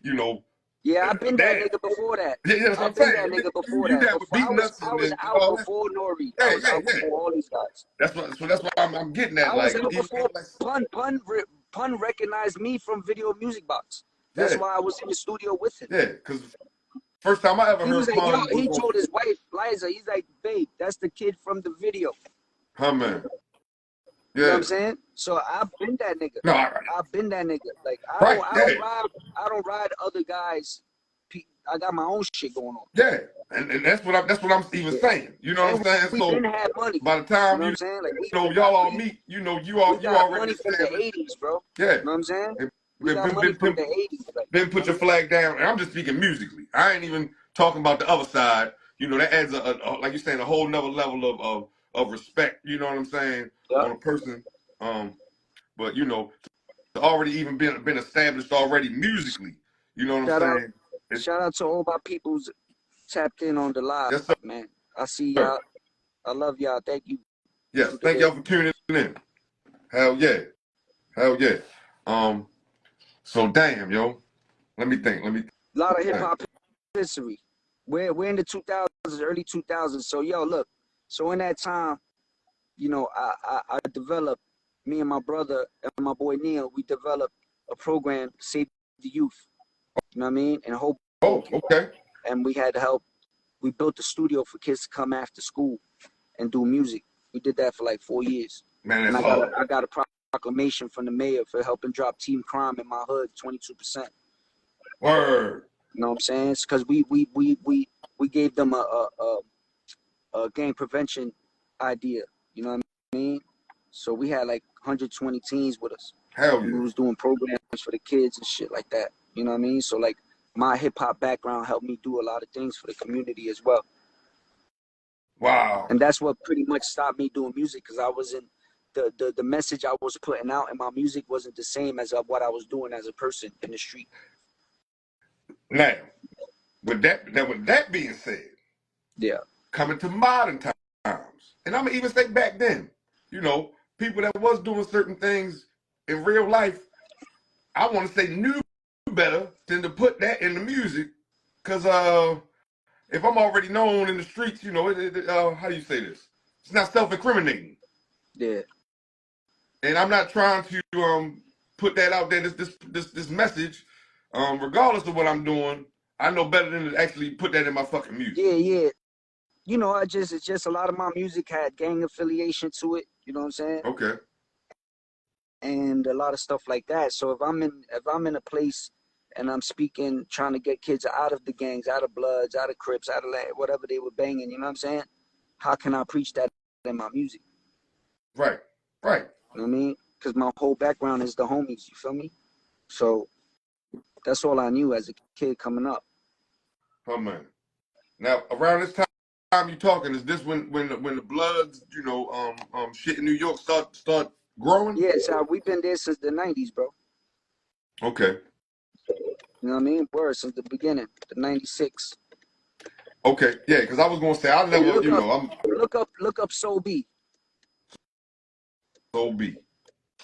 you know. Yeah, I've been that nigga before that. Yeah, that's what I'm saying. I've been that nigga before you that. with Beatnuts I was out before Nori. I was out before all these guys. That's why I'm getting at. I was out before Pun recognized me from Video Music Box. That's why I was in the studio with him. Yeah, because first time I ever heard Pun, he told his wife Liza, he's like, babe, that's the kid from the video. Huh, man. You know what I'm saying? So I've been that nigga. No, I've been that nigga. Like I don't ride other guys. I got my own shit going on. Yeah, and that's what I'm even saying. You know what I'm saying? We didn't have money. By the time you know what I'm saying? Like, you know y'all all meet, you know you already money from the 80s, bro. Yeah. You know what I'm saying? We got money from the 80s. Then put your flag down, and I'm just speaking musically. I ain't even talking about the other side. You know, that adds a like you're saying, a whole nother level of respect. You know what I'm saying? On a person. But you know, to already even been established already musically. You know what Shout I'm out, saying? shout out to all my peoples tapped in on the live, Yes, sir. man. I see y'all. I love y'all. Thank you. Yes, thank y'all for tuning in. Hell yeah. Hell yeah. So damn, yo. Let me think. A lot of hip hop history. We're in the 2000s, early 2000s. So yo, look. So in that time, you know, I developed, me and my brother and my boy Neil, we developed a program, Save the Youth. You know what I mean? In Oh, Hoboken. okay. And we had help. We built a studio for kids to come after school and do music. We did that for like 4 years. Man, And that's hard. I got a proclamation from the mayor for helping drop teen crime in my hood 22%. Word. You know what I'm saying? It's because we gave them a gang prevention idea. You know what I mean? So we had like 120 teens with us. Hell And we yeah. was doing programs for the kids and shit like that. You know what I mean? So like my hip hop background helped me do a lot of things for the community as well. Wow. And that's what pretty much stopped me doing music, because I wasn't the message I was putting out in my music wasn't the same as what I was doing as a person in the street. Now, with that being said, Yeah. coming to modern times, and I'm gonna even say back then, you know, people that was doing certain things in real life, I want to say knew better than to put that in the music, because if I'm already known in the streets, you know, how do you say this? It's not self-incriminating. Yeah. And I'm not trying to put that out there. This message, regardless of what I'm doing, I know better than to actually put that in my fucking music. Yeah. You know, it's just a lot of my music had gang affiliation to it. You know what I'm saying? Okay. And a lot of stuff like that. So if I'm in a place and I'm speaking, trying to get kids out of the gangs, out of Bloods, out of Crips, out of whatever they were banging, you know what I'm saying? How can I preach that in my music? Right. You know what I mean? Because my whole background is the homies. You feel me? So that's all I knew as a kid coming up. Oh man. Now around this time you talking, is this when the Bloods, you know, shit in New York start growing? Yeah, so we've been there since the 90s, bro. Okay. You know what I mean? Word, since the beginning, the 96. Okay. Yeah, because I was gonna say I Hey, never, you know, I'm look up Soul B. Soul B.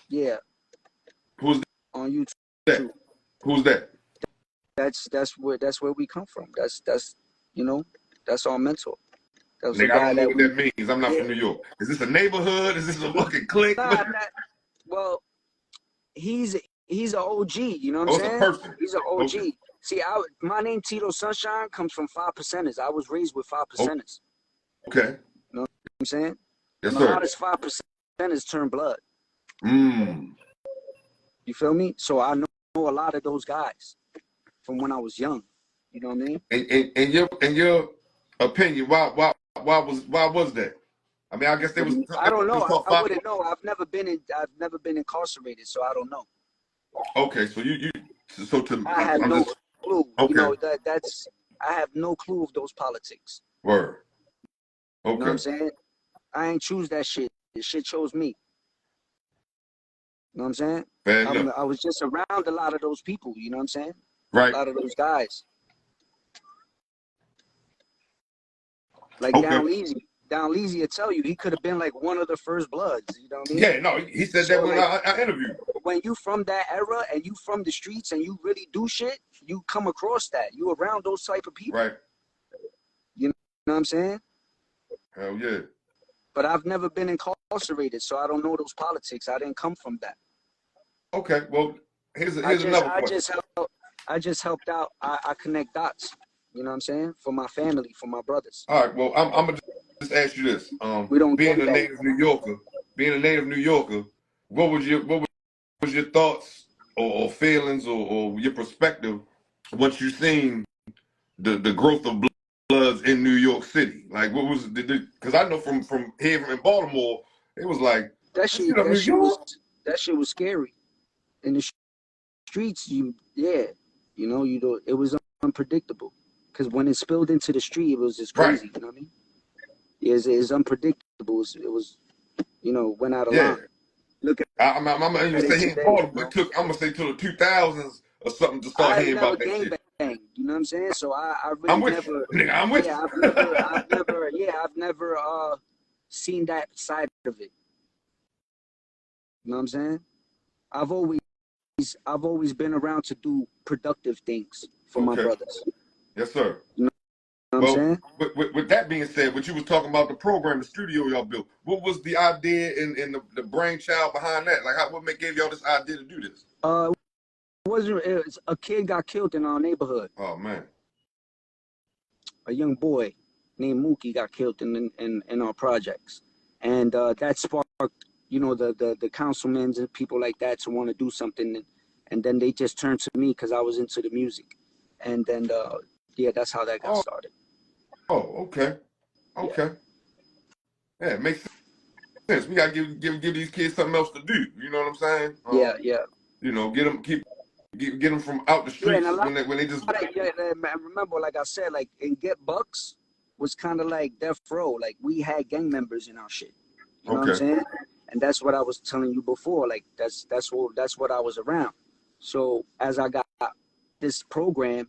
Yeah, Who's on YouTube. that? Who's that? That's where we come from. That's you know, that's our mentor. That was a Nigga, I guy don't know that what we. that means. I'm not Yeah. from New York. Is this a neighborhood? Is this a fucking clique? Nah, well, he's an OG. You know what I'm Oh, it's a saying? person. He's an OG. Okay. See, my name Tito Sunshine comes from 5%ers. I was raised with 5%ers. Okay. You know what I'm saying? Yes, And a sir. lot of 5%ers turn blood. Mm. You feel me? So I know a lot of those guys from when I was young. You know what I mean? In your opinion, why was that? I mean, I guess What do you, I they don't was know. called I five. wouldn't know. I've never been incarcerated, so I don't know. Okay, so so to I have I'm no just clue. You okay. know, that's I have no clue of those politics. Word. You know what I'm Okay. saying? I ain't choose that shit. This shit chose me. You know what I'm saying? Fair enough. I was just around a lot of those people. You know what I'm saying? Right. A lot of those guys. Like Okay. Down Leezy will tell you he could have been like one of the first Bloods. You know what I mean? Yeah. No, he said So that when like I interviewed him. when you from that era and you from the streets and you really do shit, you come across that. You around those type of people. Right. You know what I'm saying? Hell yeah. But I've never been incarcerated, so I don't know those politics. I didn't come from that. Okay. Well, here's another question. I just helped out. I connect dots. You know what I'm saying? For my family, for my brothers. All right. Well, I'm gonna just ask you this. We don't Being gang a bang. native New Yorker, what was your thoughts or feelings or your perspective once you seen the growth of Bloods in New York City? Like, what was because I know from here in Baltimore, it was like That that shit up New shit was York. scary. In the streets, you know, it was unpredictable. Because when it spilled into the street, it was just Right. crazy. You know what I mean? It's unpredictable. It was, you know, went out of Yeah. line. Look I'm gonna even at it say here in today. You Baltimore, know? it took, I'm gonna say till the 2000s or something to start I hearing never about that gang shit. bang. You know what I'm saying? So I I'm really with you, never. nigga. I'm with Yeah, you. I've never seen that side of it. You know what I'm saying? I've always I've always been around to do productive things for my Okay. brothers. Yes, sir. You know what I'm Well, saying? with that being said, what you was talking about the program, the studio y'all built, what was the idea and the brainchild behind that? Like, what gave y'all this idea to do this? It was a kid got killed in our neighborhood. Oh man. A young boy named Mookie got killed in our projects, and that sparked, you know, the councilmen and people like that to want to do something, and then they just turned to me because I was into the music, and then yeah, that's how that got Oh, started. okay. Yeah, Okay. Yeah, it makes sense. We gotta give these kids something else to do. You know what I'm saying? yeah. You know, get them from out the Yeah, and a streets lot when they just of yeah, I remember, like I said, like in Get Bucks was kind of like Death Row. Like we had gang members in our shit. You know what I'm okay. saying? And that's what I was telling you before. Like that's what I was around. So as I got this program,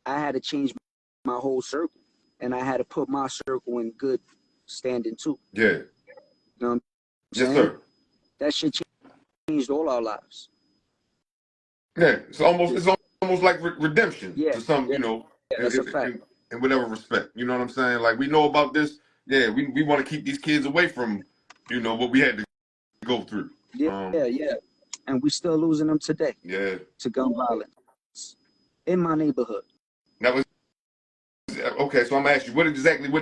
I had to change my whole circle, and I had to put my circle in good standing too. Yeah. You know what I'm Yes, saying? sir. That shit changed all our lives. Yeah. It's almost like redemption Yeah, to some, yeah, you know, yeah. That's a fact. in whatever respect. You know what I'm saying? Like we know about this. Yeah, we want to keep these kids away from, you know, what we had to go through. Yeah, yeah. And we still losing them today Yeah. to gun violence in my neighborhood. That was okay. So I'm gonna ask you, what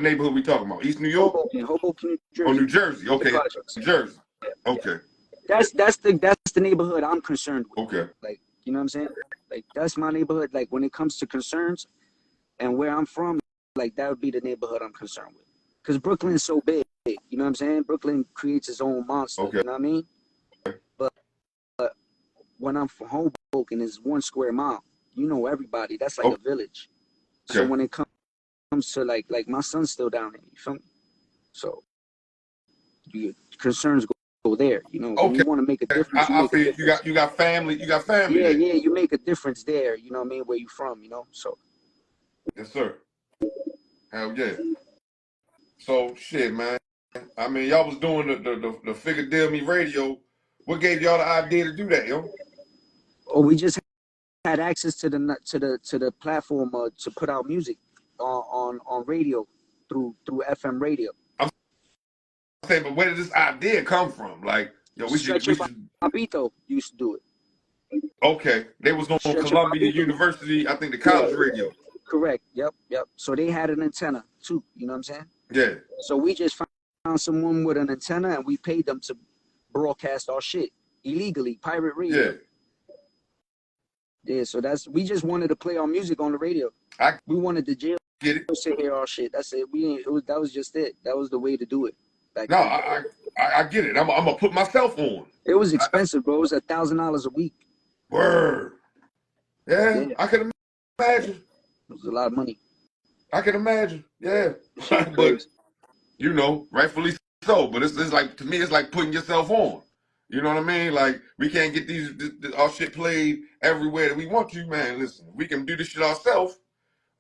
neighborhood we talking about? East New York Hoboken, New or Jersey. New Jersey? The Okay, projects. New Jersey. Yeah, yeah. Okay. That's the neighborhood I'm concerned with. Okay. Like, you know what I'm saying? Like that's my neighborhood. Like when it comes to concerns and where I'm from, like that would be the neighborhood I'm concerned with. Because Brooklyn's so big, you know what I'm saying? Brooklyn creates its own monster, Okay. you know what I mean? But when I'm from Hoboken, it's 1 square mile. You know everybody. That's like a village. So Okay. when it comes to like my son's still down there, you feel me? So your concerns go there. You know, when Okay. you want to make a difference, you I make a feel difference. you got family. You got family Yeah, there. yeah, you make a difference there. You know what I mean? Where you from? You know, so Yes, sir. Hell yeah. So shit, man. I mean, y'all was doing the Figure Deal Me radio. What gave y'all the idea to do that, yo? or we just had access to the platform to put out music on radio through FM radio. I'm saying, but where did this idea come from? Like, yo, Stretch we should. Papito used to do it. Okay, they was on Stretch Columbia Papito. University, I think the Yeah, college radio. correct. Yep, yep. So they had an antenna too. You know what I'm saying? Yeah. So we just found someone with an antenna and we paid them to broadcast our shit illegally, pirate Yeah. radio. Yeah, so we just wanted to play our music on the radio. I We wanted the jail get it. to hear our shit. That's it. That was just it. That was the way to do it back No, then. I get it. I'm gonna put myself on. It was expensive, bro. It was $1,000 a week. Word. Yeah, Yeah, I can imagine. it was a lot of money. I can imagine. Yeah. Shit was But crazy. you know, rightfully so. But it's like, to me, it's like putting yourself on. You know what I mean? Like we can't get our shit played everywhere that we want to, man. Listen, we can do this shit ourselves.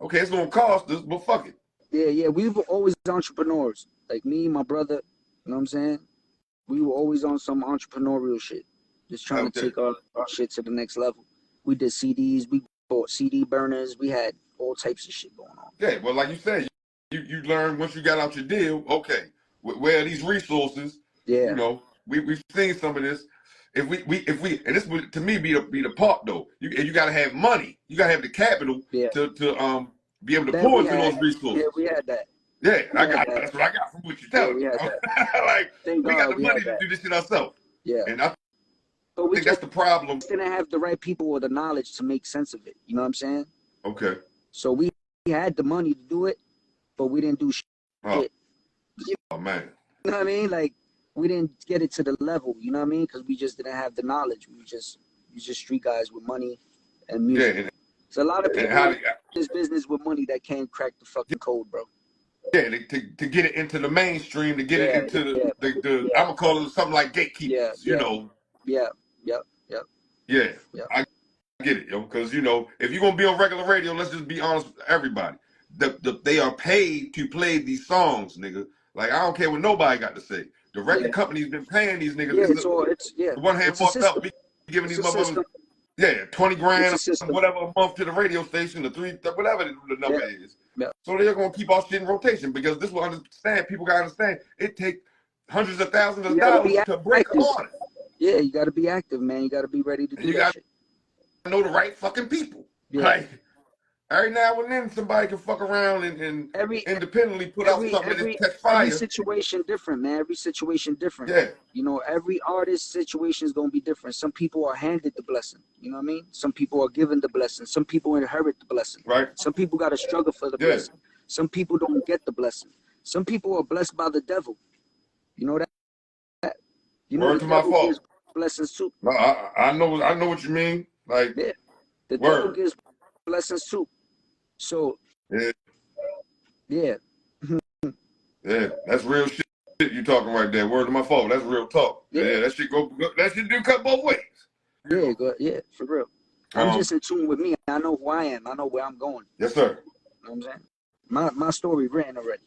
Okay, it's gonna cost us, but fuck it. Yeah, yeah. We were always entrepreneurs. Like me, my brother. You know what I'm saying? We were always on some entrepreneurial shit, just trying to Okay. take our shit to the next level. We did CDs. We bought CD burners. We had all types of shit going on. Yeah, well, like you said, you learn once you got out your deal. Okay, where are these resources? Yeah. You know, we've seen some of this. If we and this would to me be the part though. You got to have money. You got to have the capital Yeah. to be able to That pour we into had. those resources. Yeah, we had that. Yeah, We had that. that's what I got from what you're Yeah, telling we me. had that. Like Thank we got God the we money had to that. do this shit ourselves. Yeah. And I But we think that's just the problem. didn't have the right people or the knowledge to make sense of it. You know what I'm saying? Okay. So we had the money to do it, but we didn't do shit. Oh man. You know what I mean? Like we didn't get it to the level. You know what I mean? Because we just didn't have the knowledge. We just street guys with money and music. Yeah. So a lot of people How in this business with money that can't crack the fucking code, bro. yeah, to get it into the mainstream, to get it into the I'm gonna call it something like gatekeepers, you know. Yeah. Yep. Yeah, Yep. I get it, yo. Because you know, if you're gonna be on regular radio, let's just be honest with everybody. They are paid to play these songs, nigga. Like I don't care what nobody got to say. The record company's been paying these niggas. Yeah, The one hand it's a fucked up, system. giving It's these a motherfuckers, system. yeah, 20 It's a grand, system. whatever a month to the radio station, whatever the number is. Yeah. So they're gonna keep our shit in rotation because this will understand. People gotta understand. It takes hundreds of thousands of dollars to break an artist. Yeah, you gotta be active, man. You gotta be ready to do that shit. You gotta know the right fucking people. Yeah. Like every now and then somebody can fuck around and independently put out something that catch fire. Every situation different, man. Every situation different. Yeah. You know, every artist's situation is gonna be different. Some people are handed the blessing. You know what I mean? Some people are given the blessing. Some people inherit the blessing. Right. Some people gotta struggle for the blessing. Some people don't get the blessing. Some people are blessed by the devil. You know that? You know word the to my devil fault. gives blessings too. No, I know what you mean. Like yeah. The word. devil gives blessings too. So yeah. Yeah. Yeah, that's real shit you talking right there. Word to my fault. That's real talk. Yeah, that shit do cut both ways. Yeah, yeah, for real. I'm just in tune with me. I know who I am. I know where I'm going. Yes, sir. You know what I'm saying? My story written already.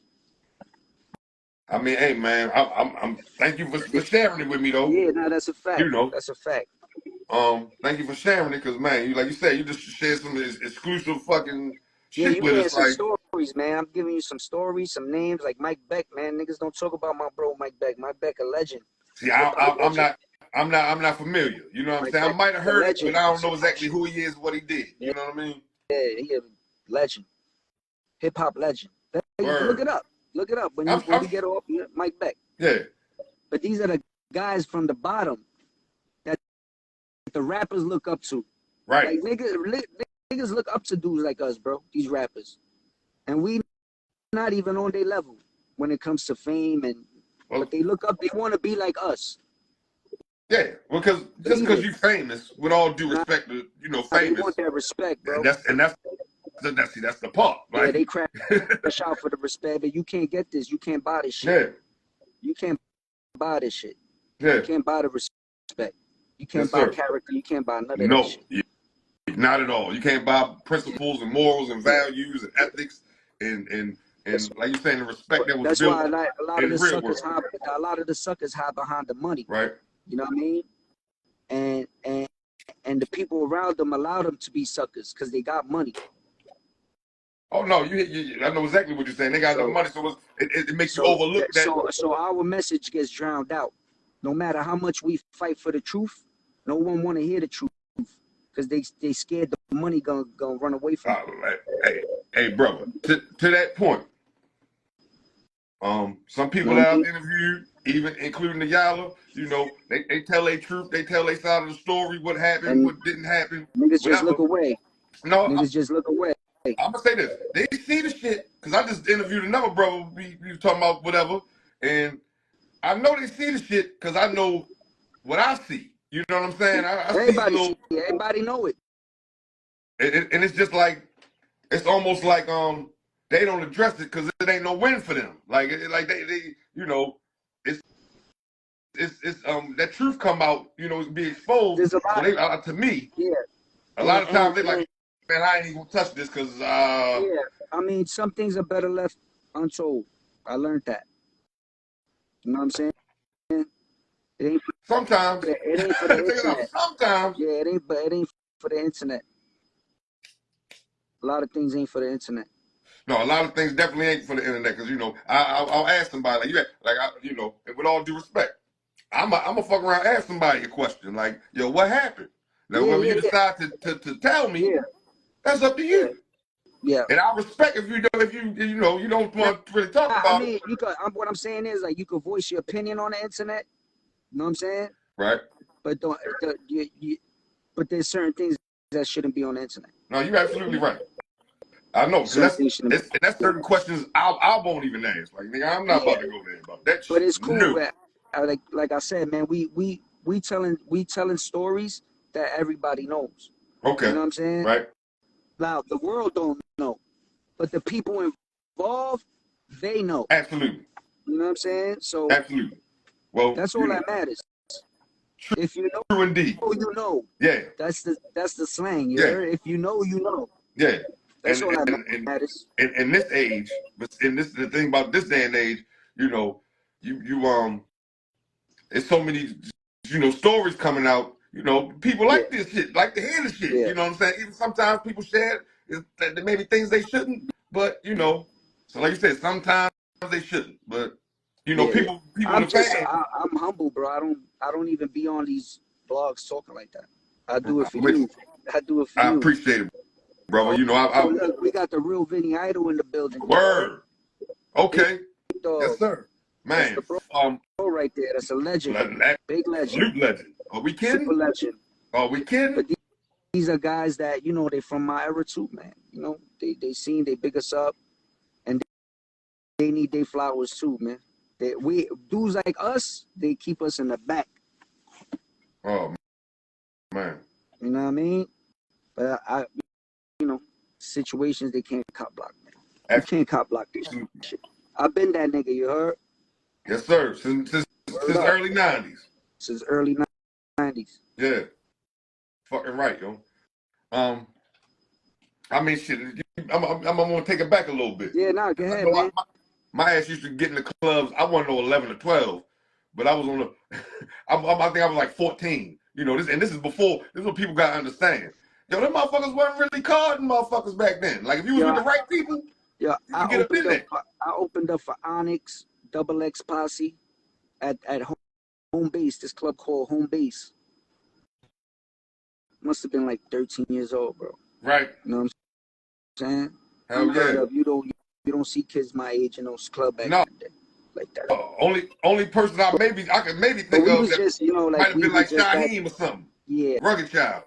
I mean, hey man, I'm thank you for sharing it with me though. Yeah, no, that's a fact. You know. That's a fact. Thank you for sharing it, cause man, like you said, you just shared some exclusive fucking Yeah, shit you with getting us. some Like stories, man. I'm giving you some stories, some names, like Mike Beck, man. Niggas don't talk about my bro Mike Beck. Mike Beck, a legend. See, I'm not familiar. You know what I'm saying? I might have heard it, but I don't know exactly who he is, what he did. You know what I mean? Yeah, he a legend. Hip hop legend. Look it up. Look it up. When we get off, Mike Beck. Yeah. But these are the guys from the bottom that the rappers look up to. Right. Like niggas look up to dudes like us, bro. These rappers. And we not even on their level when it comes to fame but they look up, they want to be like us. Yeah, because just because you're famous, with all due respect to, famous. They want that respect, bro. And that's the part. Like, yeah, they crash out for the respect, but you can't get this. You can't buy this shit. Yeah. You can't buy this shit. Yeah. You can't buy the respect. You can't buy character. You can't buy none of that shit. No, not at all. You can't buy principles and morals and values and ethics and like you're saying, the respect that was built. That's why a lot of the suckers hide behind the money. Right. You know what I mean? And the people around them allow them to be suckers because they got money. Oh no, I know exactly what you're saying. They got enough money, so it makes you overlook that. So our message gets drowned out. No matter how much we fight for the truth, no one want to hear the truth because they scared the money gonna run away from them. Hey, brother, to that point, some people that I've interviewed, even including the Yala, they tell their truth, they tell their side of the story, what happened, what didn't happen. Niggas just look away. No, niggas just look away. I'm gonna say this: they see the shit because I just interviewed another brother. We was talking about whatever, and I know they see the shit because I know what I see. You know what I'm saying? Everybody know it. And it's just like it's almost like they don't address it because it ain't no win for them. Like they it's that truth come out, be exposed. So they, to me, a lot of times they like, man, I ain't even gonna touch this because yeah, I mean, some things are better left untold. I learned that. You know what I'm saying? It ain't sometimes. It ain't for the internet. Sometimes. Yeah, it ain't for the internet. A lot of things ain't for the internet. No, a lot of things definitely ain't for the internet because I'll ask somebody and with all due respect, I'm a fuck around ask somebody a question like, yo, what happened? Now whether you decide to tell me, that's up to you. Yeah. And I respect if you don't want to really talk about it. What I'm saying is like you can voice your opinion on the internet. You know what I'm saying? Right. But but there's certain things that shouldn't be on the internet. No, you're absolutely right. I know, because that's certain questions I won't even ask. Like, nigga, I'm not about to go there about that shit. But it's cool. Like I said, man, we telling stories that everybody knows. Okay. You know what I'm saying? Right. Now the world don't know, but the people involved, they know. Absolutely. You know what I'm saying? So absolutely. Well, that's all that matters. If you know, True indeed. you know. Yeah. That's the slang. You Yeah. heard? If you know, you know. Yeah. That's all that And matters. in this age, but in this the thing about this day and age, you know, you there's so many, stories coming out. You know, people Yeah. like this shit, like to hear the shit. Yeah. You know what I'm saying? Even sometimes people share maybe things they shouldn't, but so like you said, sometimes they shouldn't. But Yeah. people I'm the fans. I'm humble, bro. I don't even be on these blogs talking like that. I do it for Which you. I do it for I you. appreciate it, brother. Oh, look, we got the real Vinny Idol in the building. Word. Okay. Big dog. Yes, sir. That's Man. the bro right there. That's a legend. Big legend. Absolute legend. Are we kidding? Super legend. Are we kidding? But these are guys that, they from my era too, man. They seen, they big us up, and they need their flowers too, man. Dudes like us, they keep us in the back. Oh, man. You know what I mean? But situations they can't cop block, man. You can't cop block this shit. I've been that nigga, you heard? Yes, sir. Since early 90s. Since early 90s. Yeah. Fucking right, yo. I mean, shit. I'm gonna take it back a little bit. Yeah, go ahead, man. My ass used to get in the clubs. I wasn't no 11 or 12, but I was on the. I think I was like 14. This is before. This is what people gotta understand. Yo, them motherfuckers wasn't really carding motherfuckers back then. Like if you was with the right people, yeah, you get up in there. I opened up for Onyx, Double X Posse, at home base. This club called Home Base. Must have been like 13 years old, bro. Right. You know what I'm saying? Hell yeah. You don't see kids my age in those club back in the day like that. Only person I could maybe think of was that just, might have been like Shaheem or something. Yeah. Rugged Child.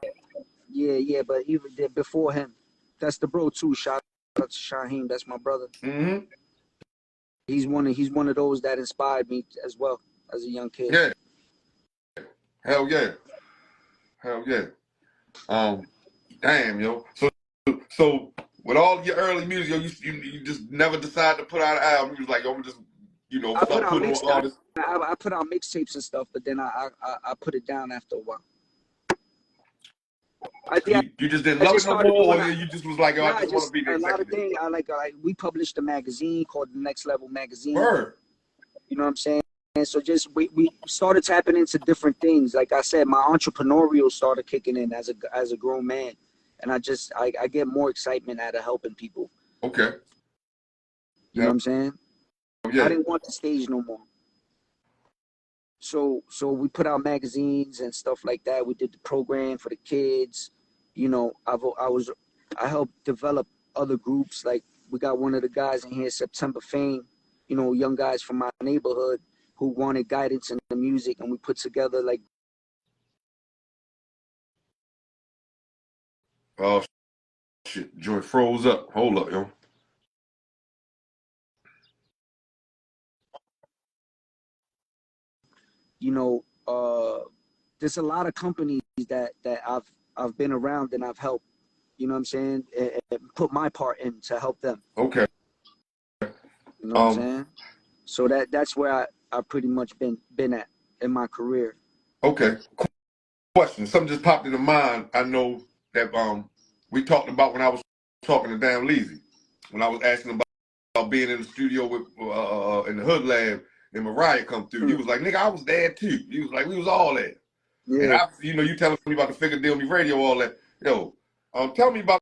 Yeah, but even before him, that's the bro too. Shout out to Shaheem, that's my brother. Mm-hmm. He's one of those that inspired me as well as a young kid. Yeah. Hell yeah. Hell yeah. Damn, yo. So with all your early music, you just never decided to put out an album. You was like, yo, I'm just, I put out mixtapes and stuff, but then I put it down after a while. You just didn't love it no more, or you just was like, oh, I just want to be the executive? A lot of things. Like we published a magazine called The Next Level Magazine. Word. You know what I'm saying? And so just we started tapping into different things. Like I said, my entrepreneurial started kicking in as a grown man, and I get more excitement out of helping people. Okay. You know what I'm saying? Yeah. I didn't want the stage no more. So we put out magazines and stuff like that. We did the program for the kids. I helped develop other groups. Like we got one of the guys in here, September Fame. Young guys from my neighborhood who wanted guidance in the music, and we put together like. Oh shit! Joy froze up. Hold up, yo. There's a lot of companies that I've been around and I've helped. You know what I'm saying? And put my part in to help them. Okay. You know what I'm saying? So that's where I pretty much been at in my career. Okay. Question. Something just popped into mind. I know that we talked about when I was talking to Dan Leezy, when I was asking about being in the studio with in the Hood Lab and Mariah come through. He was like, nigga, I was there too. He was like, we was all there. Yeah. And you telling me about the Figure Deal Me Radio, all that. Yo, tell me about